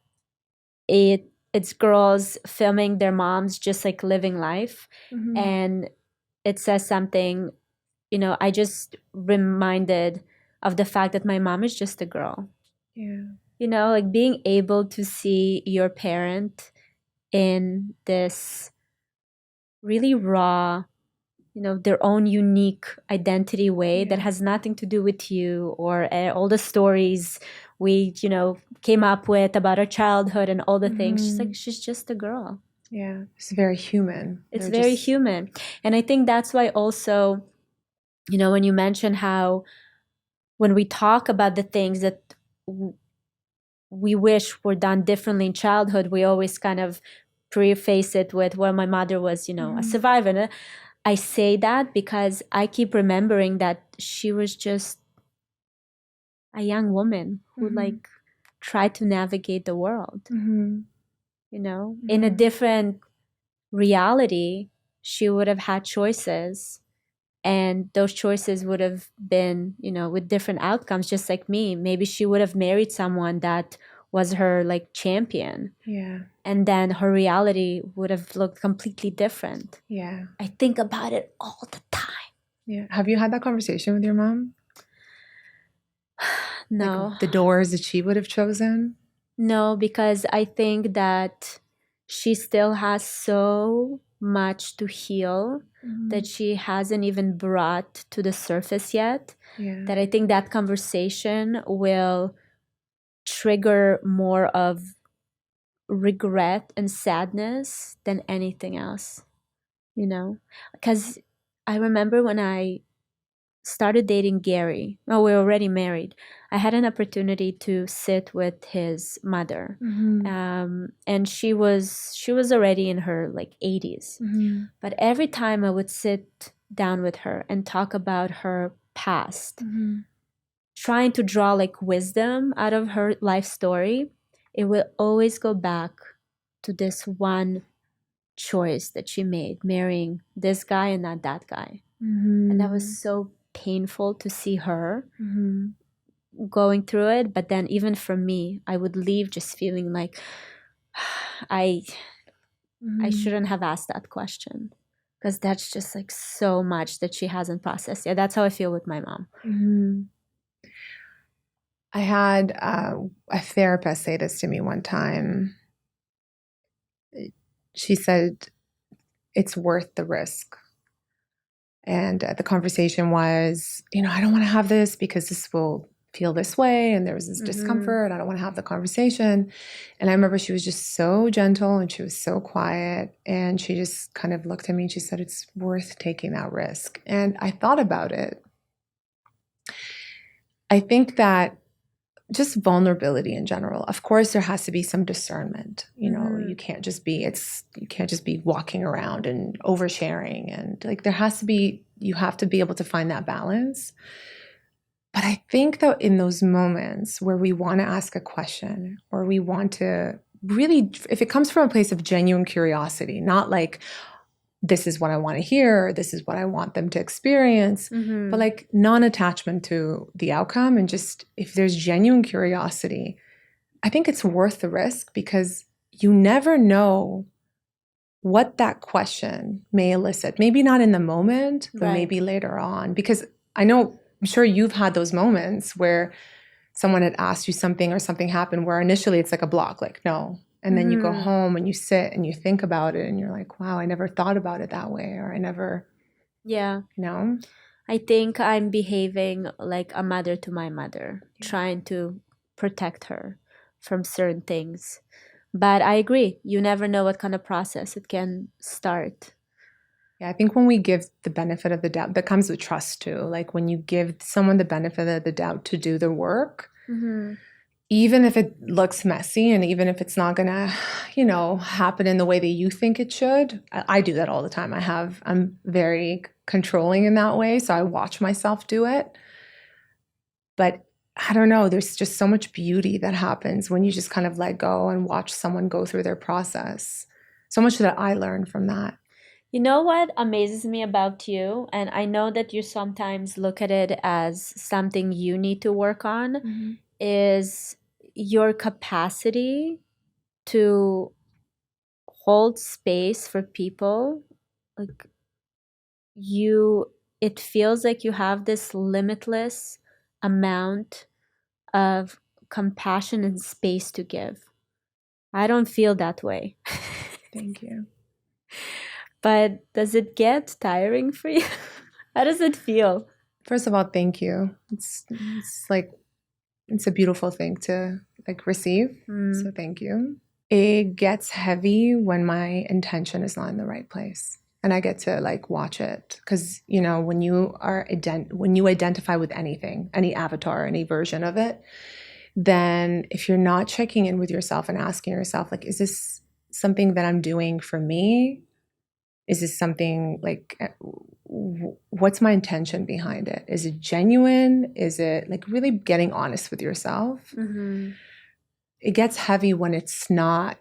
it's girls filming their moms just like living life, and it says something, you know, I just reminded of the fact that my mom is just a girl. Yeah. You know, like being able to see your parent in this really raw, you know, their own unique identity way that has nothing to do with you or all the stories we, you know, came up with about our childhood and all the things. She's like, she's just a girl. Yeah. It's very human. It's very human. And I think that's why also, you know, when you mention how when we talk about the things that we wish were done differently in childhood, we always kind of preface it with, well, my mother was, you know, a survivor. And I say that because I keep remembering that she was just a young woman who like tried to navigate the world, you know, in a different reality. She would have had choices, and those choices would have been, you know, with different outcomes, just like me. Maybe she would have married someone that was her like champion. Yeah. And then her reality would have looked completely different. Yeah. I think about it all the time. Yeah. Have you had that conversation with your mom? No. Like the doors that she would have chosen? No, because I think that she still has so much to heal that she hasn't even brought to the surface yet. Yeah. That I think that conversation will trigger more of regret and sadness than anything else, you know? Because I remember when I started dating Gary, oh, we were already married, I had an opportunity to sit with his mother. And she was already in her like 80s. But every time I would sit down with her and talk about her past, trying to draw like wisdom out of her life story, it will always go back to this one choice that she made, marrying this guy and not that guy. And that was so painful to see her going through it. But then even for me, I would leave just feeling like I shouldn't have asked that question, because that's just like so much that she hasn't processed yet. That's how I feel with my mom. I had a therapist say this to me one time. She said, it's worth the risk. And the conversation was, you know, I don't want to have this because this will feel this way. And there was this discomfort. I don't want to have the conversation. And I remember she was just so gentle and she was so quiet. And she just kind of looked at me and she said, it's worth taking that risk. And I thought about it. I think that just vulnerability in general. Of course, there has to be some discernment. You know, you can't just be walking around and oversharing, and like you have to be able to find that balance. But I think that in those moments where we want to ask a question, or we want to really, if it comes from a place of genuine curiosity, not like, this is what I want to hear, or this is what I want them to experience, but like non-attachment to the outcome. And just if there's genuine curiosity, I think it's worth the risk because you never know what that question may elicit. Maybe not in the moment, but Right. maybe later on. Because I'm sure you've had those moments where someone had asked you something or something happened where initially it's like a block, like, no. And then you go home and you sit and you think about it and you're like, wow, I never thought about it that way. Or I never, Yeah. you know? I think I'm behaving like a mother to my mother, trying to protect her from certain things. But I agree. You never know what kind of process it can start. Yeah, I think when we give the benefit of the doubt, that comes with trust too. Like when you give someone the benefit of the doubt to do the work, even if it looks messy and even if it's not gonna, happen in the way that you think it should. I do that all the time. I'm very controlling in that way. So I watch myself do it. But I don't know, there's just so much beauty that happens when you just kind of let go and watch someone go through their process. So much that I learned from that. You know what amazes me about you? And I know that you sometimes look at it as something you need to work on, is your capacity to hold space for people. Like it feels like you have this limitless amount of compassion and space to give. I don't feel that way. Thank you. But does it get tiring for you? How does it feel? First of all, thank you. It's like, it's a beautiful thing to like receive. So thank you. It gets heavy when my intention is not in the right place. And I get to like watch it because, when you identify with anything, any avatar, any version of it, then if you're not checking in with yourself and asking yourself, like, is this something that I'm doing for me? Is this something like, what's my intention behind it? Is it genuine? Is it like really getting honest with yourself? It gets heavy when it's not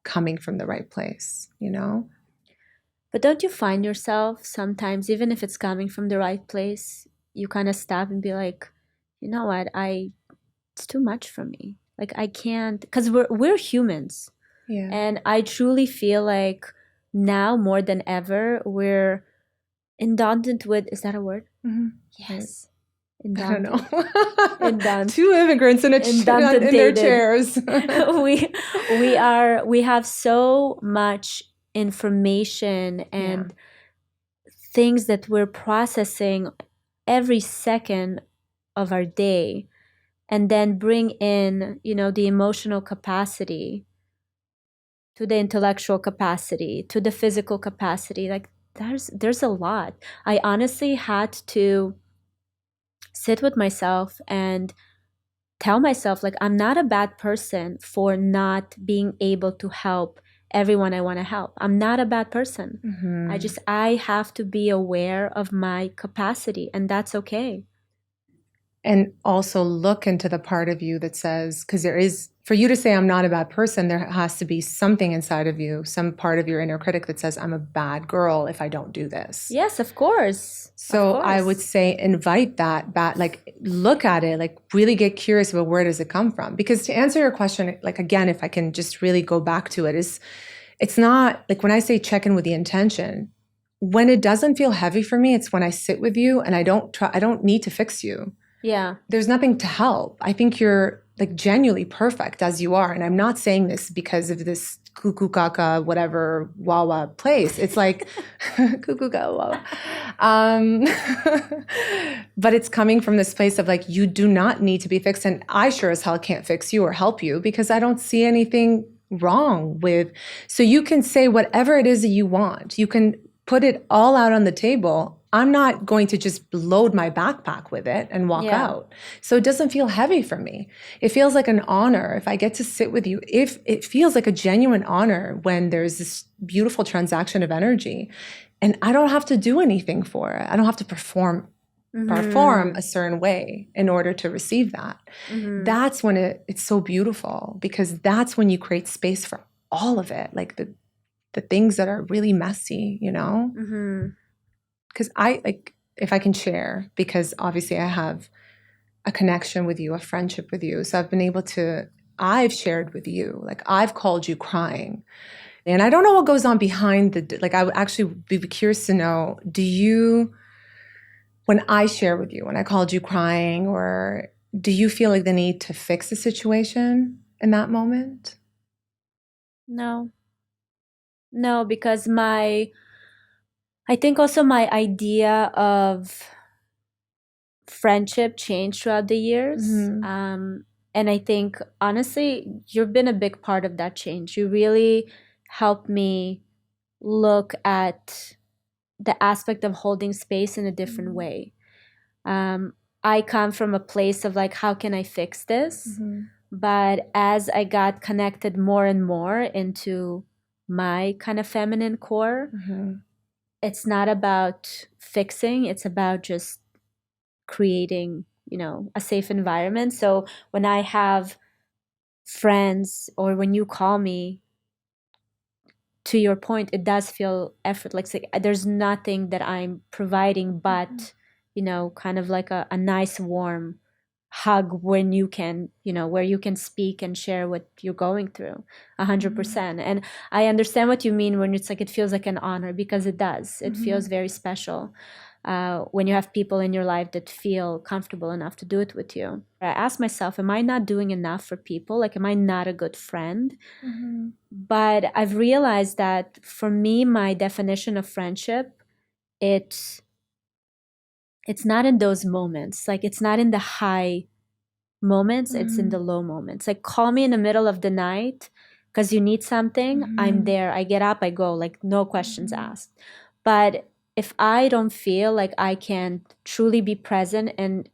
coming from the right place, But don't you find yourself sometimes, even if it's coming from the right place, you kind of stop and be like, you know what, it's too much for me. Like I can't, because we're humans. Yeah. And I truly feel like now more than ever, we're indulgent with, is that a word? Yes. I don't know. Indulgent. Two immigrants in their chairs. we have so much information and things that we're processing every second of our day, and then bring in, the emotional capacity to the intellectual capacity to the physical capacity. Like there's a lot. I honestly had to sit with myself and tell myself, like, I'm not a bad person for not being able to help everyone I want to help. I'm not a bad person. I have to be aware of my capacity, and that's okay. And also look into the part of you that says, because for you to say I'm not a bad person, there has to be something inside of you, some part of your inner critic that says I'm a bad girl if I don't do this. Yes, of course. So I would say invite that back, like look at it, like really get curious about where does it come from? Because to answer your question, like again, if I can just really go back to it, it's not like when I say check in with the intention, when it doesn't feel heavy for me, it's when I sit with you and I don't need to fix you. Yeah. There's nothing to help. I think you're like genuinely perfect as you are. And I'm not saying this because of this cuckoo kaka, whatever, wawa place. It's like cuckoo kaka wawa. But it's coming from this place of like, you do not need to be fixed. And I sure as hell can't fix you or help you because I don't see anything wrong with. So you can say whatever it is that you want. You can put it all out on the table. I'm not going to just load my backpack with it and walk out. So it doesn't feel heavy for me. It feels like an honor if I get to sit with you. If it feels like a genuine honor when there's this beautiful transaction of energy and I don't have to do anything for it. I don't have to perform a certain way in order to receive that. That's when it's so beautiful because that's when you create space for all of it. Like the things that are really messy, Because if I can share, because obviously I have a connection with you, a friendship with you. So I've been able to I've shared with you. Like I've called you crying. And I don't know what goes on behind like I would actually be curious to know, when I share with you, when I called you crying, or do you feel like the need to fix the situation in that moment? No. No, because I think also my idea of friendship changed throughout the years. And I think, honestly, you've been a big part of that change. You really helped me look at the aspect of holding space in a different way. I come from a place of like, how can I fix this? But as I got connected more and more into my kind of feminine core, it's not about fixing, it's about just creating, a safe environment. So when I have friends or when you call me, to your point, it does feel effortless. Like there's nothing that I'm providing but, kind of like a nice warm hug when you can, where you can speak and share what you're going through 100%. And I understand what you mean when it's like, it feels like an honor, because it does. It feels very special when you have people in your life that feel comfortable enough to do it with you. I ask myself, am I not doing enough for people? Like, am I not a good friend? But I've realized that for me, my definition of friendship, it's not in those moments. Like, it's not in the high moments, it's in the low moments. Like, call me in the middle of the night because you need something. I'm there. I get up, I go, like, no questions asked. But if I don't feel like I can truly be present and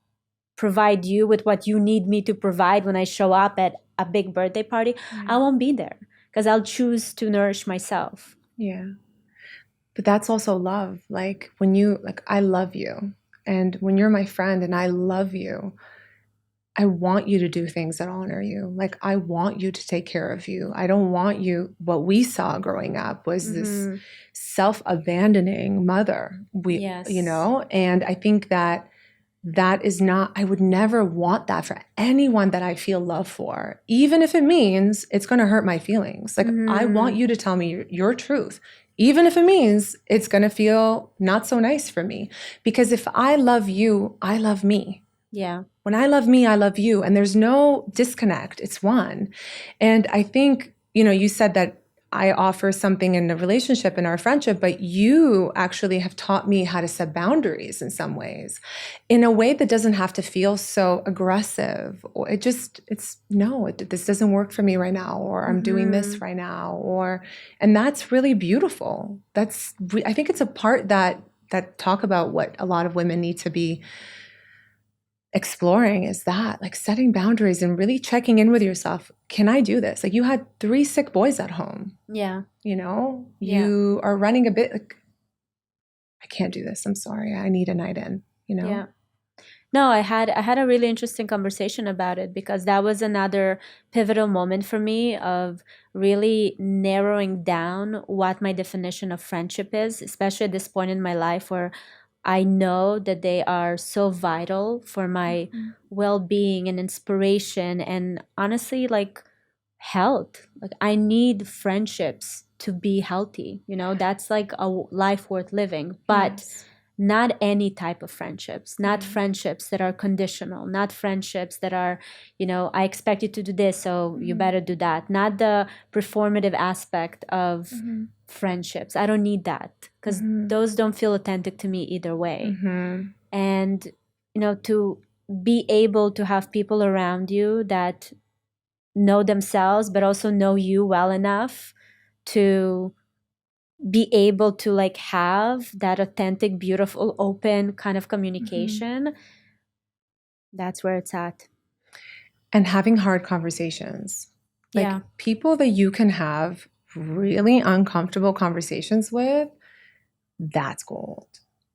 provide you with what you need me to provide when I show up at a big birthday party, I won't be there because I'll choose to nourish myself. Yeah. But that's also love. Like I love you. And when you're my friend and I love you, I want you to do things that honor you. Like I want you to take care of you. I don't want you. What we saw growing up was this self-abandoning mother. Yes. And I think that is not, I would never want that for anyone that I feel love for, even if it means it's going to hurt my feelings. Like I want you to tell me your truth, even if it means it's going to feel not so nice for me. Because if I love you, I love me. Yeah. When I love me, I love you. And there's no disconnect. It's one. And I think, you said that I offer something in a relationship, in our friendship, but you actually have taught me how to set boundaries in some ways, in a way that doesn't have to feel so aggressive. Or this doesn't work for me right now, or I'm doing this right now, and that's really beautiful. I think it's a part that talk about what a lot of women need to be exploring, is that like setting boundaries and really checking in with yourself. Can I do this? Like you had 3 sick boys at home. Yeah. You are running a bit like, I can't do this. I'm sorry. I need a night in, Yeah. No, I had a really interesting conversation about it, because that was another pivotal moment for me of really narrowing down what my definition of friendship is, especially at this point in my life where I know that they are so vital for my well-being and inspiration and honestly like health. Like I need friendships to be healthy. That's like a life worth living. But not any type of friendships, not friendships that are conditional, not friendships that are, I expect you to do this, so you better do that. Not the performative aspect of friendships. I don't need that, because those don't feel authentic to me either way. And, to be able to have people around you that know themselves, but also know you well enough to be able to like have that authentic, beautiful, open kind of communication. That's where it's at. And having hard conversations. Like people that you can have really uncomfortable conversations with, that's gold.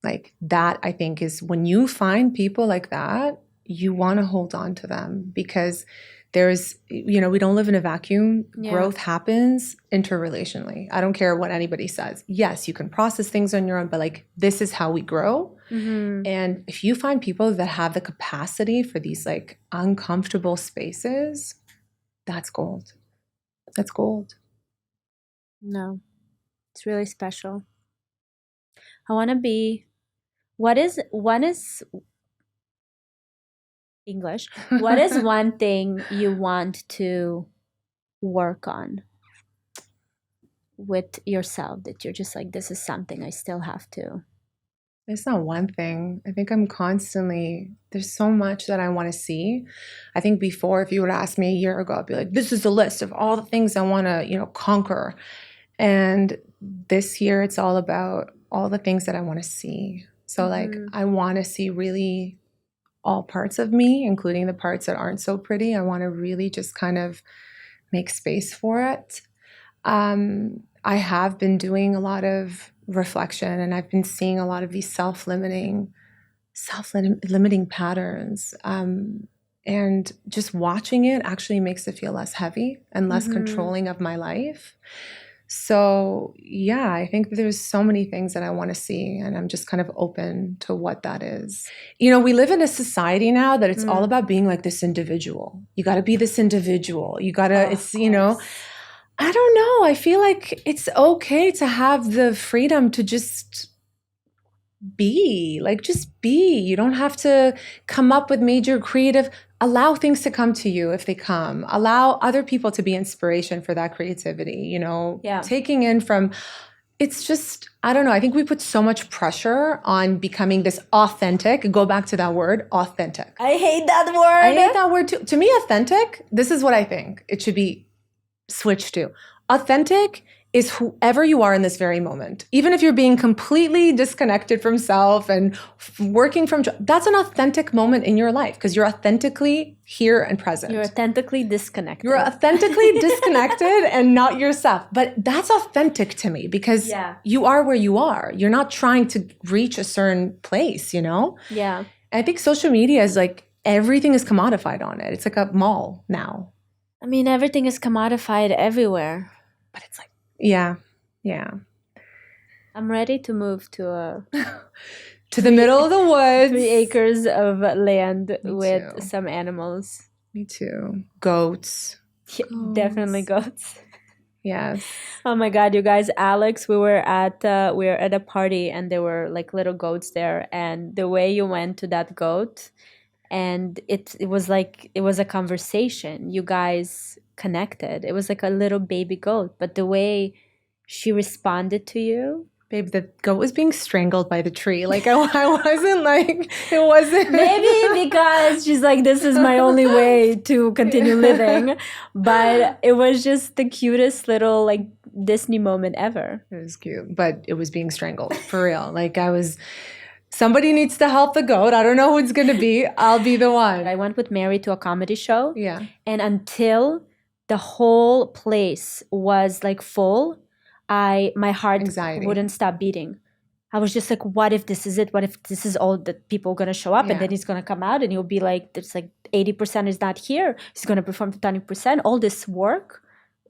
Like that, I think, is when you find people like that, you want to hold on to them, because there's, we don't live in a vacuum. Growth happens interrelationally. I don't care what anybody says. Yes, you can process things on your own, but like this is how we grow. And if you find people that have the capacity for these like uncomfortable spaces, that's gold. That's gold. No, it's really special. I want to be, what is English? What is one thing you want to work on with yourself that you're just like, this is something I still have to? It's not one thing. I think I'm constantly, there's so much that I want to see. I think before, if you would ask me a year ago, I'd be like, this is a list of all the things I want to, conquer. And this year, it's all about all the things that I want to see. So like, I want to see really all parts of me, including the parts that aren't so pretty. I want to really just kind of make space for it. I have been doing a lot of reflection, and I've been seeing a lot of these self-limiting patterns. And just watching it actually makes it feel less heavy and less controlling of my life. So yeah, I think there's so many things that I want to see, and I'm just kind of open to what that is. We live in a society now that it's all about being like this individual. You got to be this individual. You got to, I don't know. I feel like it's okay to have the freedom to just be. You don't have to come up with major creative, allow things to come to you if they come. Allow other people to be inspiration for that creativity, taking in from, it's just, I don't know. I think we put so much pressure on becoming this authentic. Go back to that word, authentic. I hate that word. I hate that word too. To me, authentic, this is what I think it should be switch to. Authentic is whoever you are in this very moment. Even if you're being completely disconnected from self and working from, that's an authentic moment in your life because you're authentically here and present. You're authentically disconnected. You're authentically disconnected and not yourself. But that's authentic to me because you are where you are. You're not trying to reach a certain place, Yeah. And I think social media is like, everything is commodified on it. It's like a mall now. I mean, everything is commodified everywhere. But it's like, yeah. I'm ready to move to to the middle of the woods. 3 acres of land with some animals. Me too. Goats. Yeah, definitely goats. Yes. Oh my God, you guys, Aleks, we were at a party and there were like little goats there, and the way you went to that goat, and it was like, it was a conversation. You guys connected. It was like a little baby goat, but the way she responded to you. Babe, the goat was being strangled by the tree. Like I wasn't like, it wasn't. Maybe because she's like, this is my only way to continue living. But it was just the cutest little like Disney moment ever. It was cute, but it was being strangled for real. Like somebody needs to help the goat. I don't know who it's going to be. I'll be the one. I went with Mary to a comedy show. Yeah. And until the whole place was like full, my heart wouldn't stop beating. I was just like, what if this is it? What if this is all that people are going to show up and then he's going to come out and he'll be like, there's like 80% is not here. He's going to perform to 20%. All this work,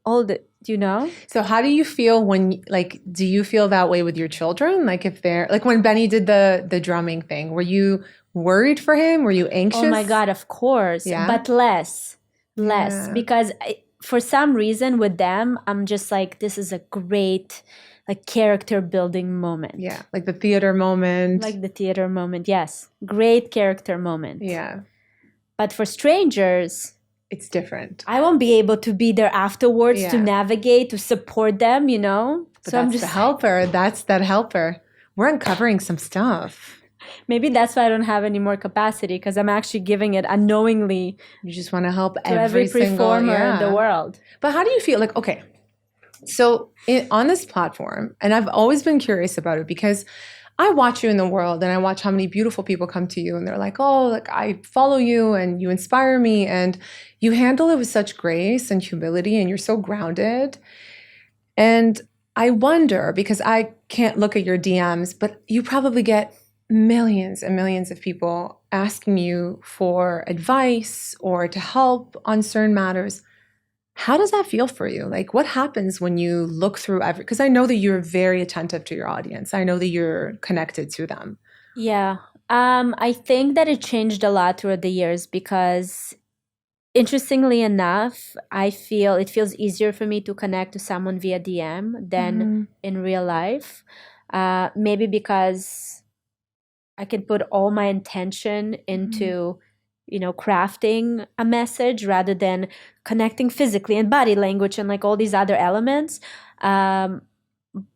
So how do you feel when, like, do you feel that way with your children? Like if they're, like when Benny did the drumming thing, were you worried for him? Were you anxious? Oh my God, of course. Yeah. But less because for some reason with them, I'm just like, this is a great like character building moment. Yeah, like the theater moment. Yes. Great character moment. Yeah. But for strangers, it's different. I won't be able to be there afterwards to navigate, to support them, But so I'm just the helper. That's that helper. We're uncovering some stuff. Maybe that's why I don't have any more capacity, because I'm actually giving it unknowingly. You just want to help to every performer in the world. But how do you feel? Like, okay, so on this platform, and I've always been curious about it because I watch you in the world and I watch how many beautiful people come to you and they're like, oh, like I follow you and you inspire me and you handle it with such grace and humility and you're so grounded. And I wonder, because I can't look at your DMs, but you probably get millions and millions of people asking you for advice or to help on certain matters. How does that feel for you? Like, what happens when you look through because I know that you're very attentive to your audience. I know that you're connected to them. Yeah. I think that it changed a lot throughout the years because interestingly enough, I feel it feels easier for me to connect to someone via DM than in real life. Maybe because I can put all my intention into, crafting a message rather than connecting physically and body language and like all these other elements.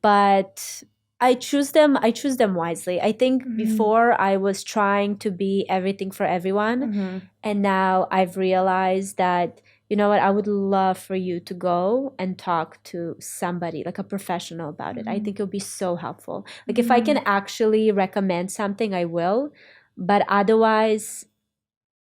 But I choose them wisely. I think before I was trying to be everything for everyone, and now I've realized that, you know what, I would love for you to go and talk to somebody, like a professional about it. I think it would be so helpful. Like if I can actually recommend something, I will. But otherwise,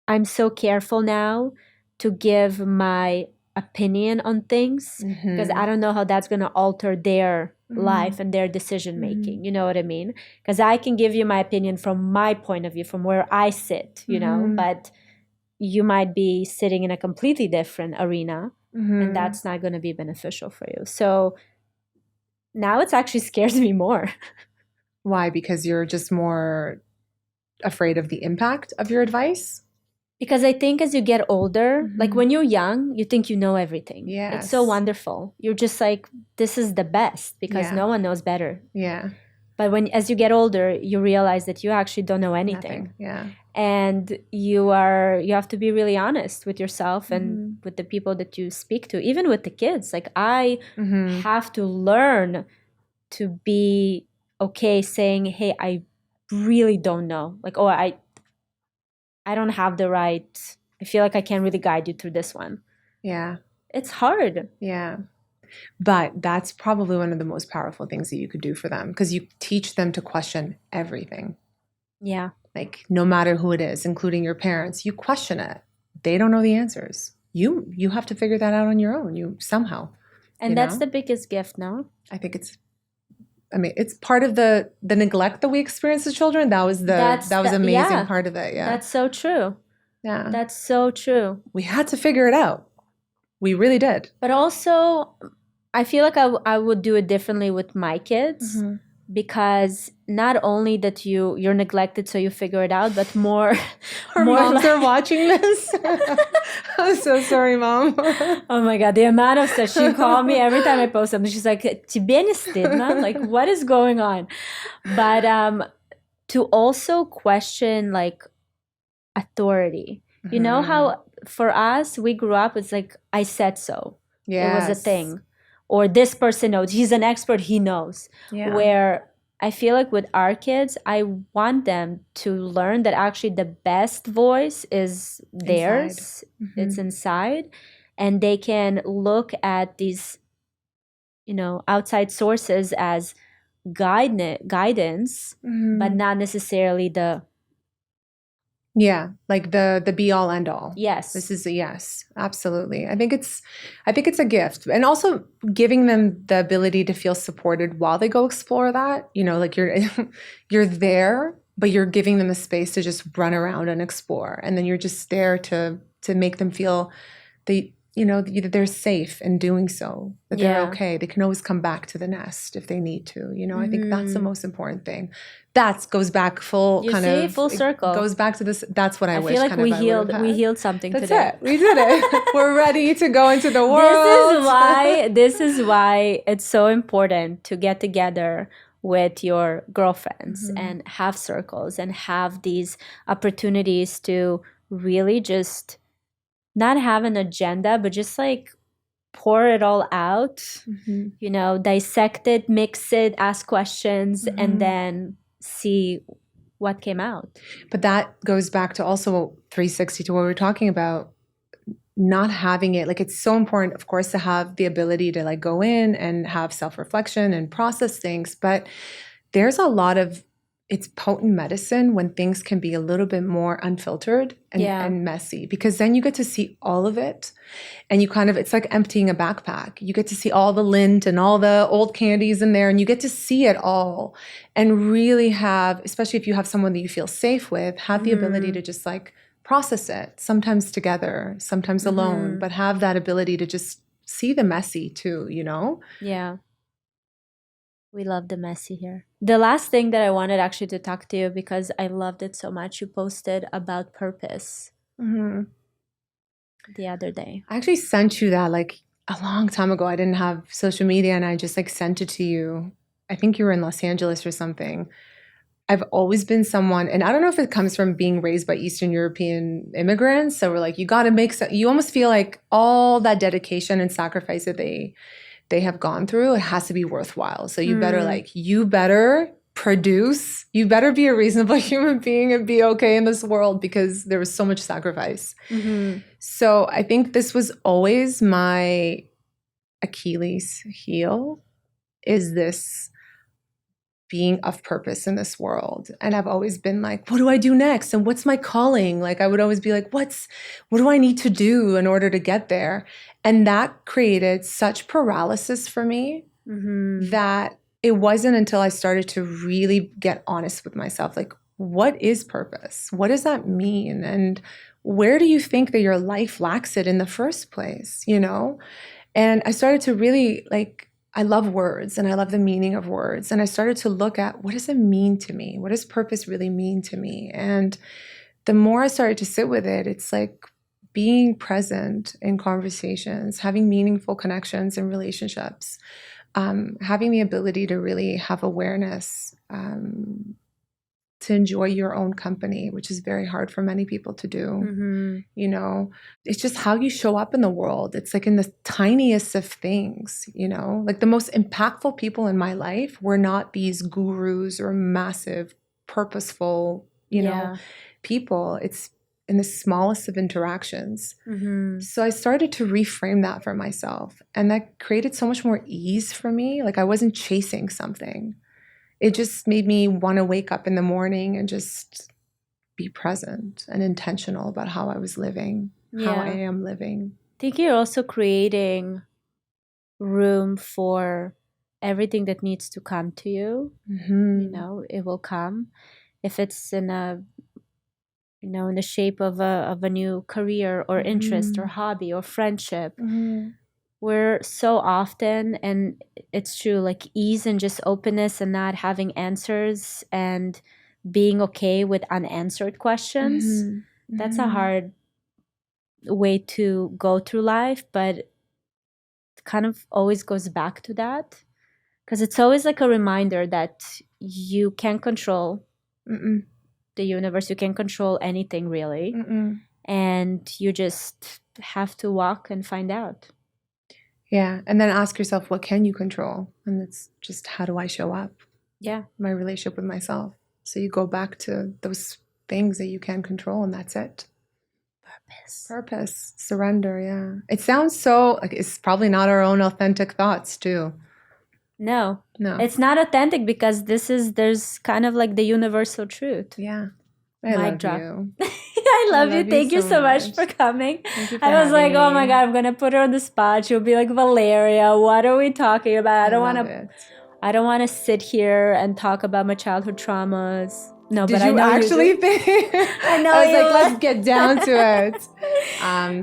I'm so careful now to give my opinion on things because I don't know how that's going to alter their life and their decision making. You know what I mean? Because I can give you my opinion from my point of view, from where I sit, but you might be sitting in a completely different arena and that's not going to be beneficial for you. So now it actually scares me more. Why? Because you're just more afraid of the impact of your advice? Because I think as you get older, like when you're young, you think you know everything. Yes. It's so wonderful. You're just like, this is the best because no one knows better. Yeah. But as you get older, you realize that you actually don't know anything. Nothing. Yeah. And you have to be really honest with yourself and with the people that you speak to, even with the kids. Like I have to learn to be okay saying, hey, I really don't know. Like, oh, I don't have the right, I feel like I can't really guide you through this one. Yeah. It's hard. Yeah. But that's probably one of the most powerful things that you could do for them because you teach them to question everything. Yeah. Like no matter who it is, including your parents, you question it. They don't know the answers. You have to figure that out on your own. You somehow. And that's the biggest gift, no? I think it's part of the neglect that we experience as children. That was amazing part of it. Yeah. That's so true. Yeah. That's so true. We had to figure it out. We really did. But also, I feel like I would do it differently with my kids because not only that you're neglected so you figure it out, but more moms are watching this. I'm so sorry, Mom. Oh my God, the amount of stuff she called me every time I post something. She's like, "Тебе не стыдно?" Like, what is going on? But to also question like authority. You know how for us we grew up, it's like I said so. It was a thing. Or this person knows. He's an expert, he knows. Yeah. Where I feel like with our kids, I want them to learn that actually the best voice is theirs. It's inside. And they can look at these, outside sources as guidance, but not necessarily the like the be all end all. Yes. This is a yes, absolutely. I think it's a gift. And also giving them the ability to feel supported while they go explore that. Like you're there, but you're giving them a space to just run around and explore. And then you're just there to make them feel they're safe in doing so, that they're okay. They can always come back to the nest if they need to. I think that's the most important thing. That goes back full circle. Goes back to this. That's what I wish. I feel like we healed something that's today. It. We did it. We're ready to go into the world. This is why it's so important to get together with your girlfriends and have circles and have these opportunities to really just not have an agenda, but just like pour it all out, dissect it, mix it, ask questions, and then see what came out. But that goes back to also 360 to what we were talking about, not having it. Like it's so important, of course, to have the ability to like go in and have self-reflection and process things. But there's a lot of it's potent medicine when things can be a little bit more unfiltered and messy, because then you get to see all of it and you it's like emptying a backpack. You get to see all the lint and all the old candies in there and you get to see it all and really have, especially if you have someone that you feel safe with, have the ability to just like process it, sometimes together, sometimes alone, but have that ability to just see the messy too, Yeah. We love the messy here. The last thing that I wanted actually to talk to you, because I loved it so much, you posted about purpose. the other day. I actually sent you that like a long time ago. I didn't have social media and I just like sent it to you. I think you were in Los Angeles or something. I've always been someone, and I don't know if it comes from being raised by Eastern European immigrants. So we're like, you got to make, you almost feel like all that dedication and sacrifice that they have gone through, it has to be worthwhile. So you better produce, you better be a reasonable human being and be okay in this world because there was so much sacrifice. Mm-hmm. So I think this was always my Achilles heel, is this being of purpose in this world. And I've always been like, what do I do next? And what's my calling? Like I would always be like, what do I need to do in order to get there? And that created such paralysis for me that it wasn't until I started to really get honest with myself. Like, what is purpose? What does that mean? And where do you think that your life lacks it in the first place? You know? And I started to really I love words and I love the meaning of words. And I started to look at, what does it mean to me? What does purpose really mean to me? And the more I started to sit with it, it's like being present in conversations, having meaningful connections in relationships, having the ability to really have awareness, to enjoy your own company, which is very hard for many people to do. You know, it's just how you show up in the world. It's like in the tiniest of things, you know, like the most impactful people in my life were not these gurus or massive, purposeful, you know, people. It's in the smallest of interactions. So I started to reframe that for myself. And that created so much more ease for me. Like I wasn't chasing something. It just made me want to wake up in the morning and just be present and intentional about how I was living, how I am living. I think you're also creating room for everything that needs to come to you. You know, it will come. If it's in a, you know, in the shape of a new career or interest or hobby or friendship. We're so often, and it's true, like ease and just openness and not having answers and being okay with unanswered questions. That's a hard way to go through life, but it kind of always goes back to that because it's always like a reminder that you can't control the universe. You can't control anything really. And you just have to walk and find out. Yeah. And then ask yourself, what can you control? And it's just, how do I show up? Yeah. My relationship with myself. So you go back to those things that you can control, and that's it. Purpose. Surrender. Yeah. It sounds so, like it's probably not our own authentic thoughts too. No. It's not authentic because there's kind of like the universal truth. Yeah. I love you. I love you. Thank you so much for coming. I was like, oh my God, I'm going to put her on the spot. She'll be like, Valeria, what are we talking about? I don't want to sit here and talk about my childhood traumas. No, Did but I you know actually you think? I know I was you like, let's get down to it.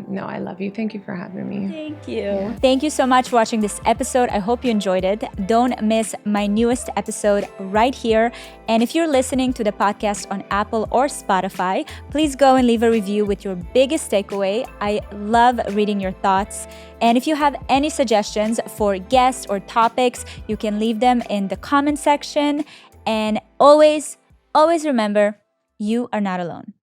No, I love you. Thank you for having me. Thank you. Yeah. Thank you so much for watching this episode. I hope you enjoyed it. Don't miss my newest episode right here. And if you're listening to the podcast on Apple or Spotify, please go and leave a review with your biggest takeaway. I love reading your thoughts. And if you have any suggestions for guests or topics, you can leave them in the comment section. And always remember, you are not alone.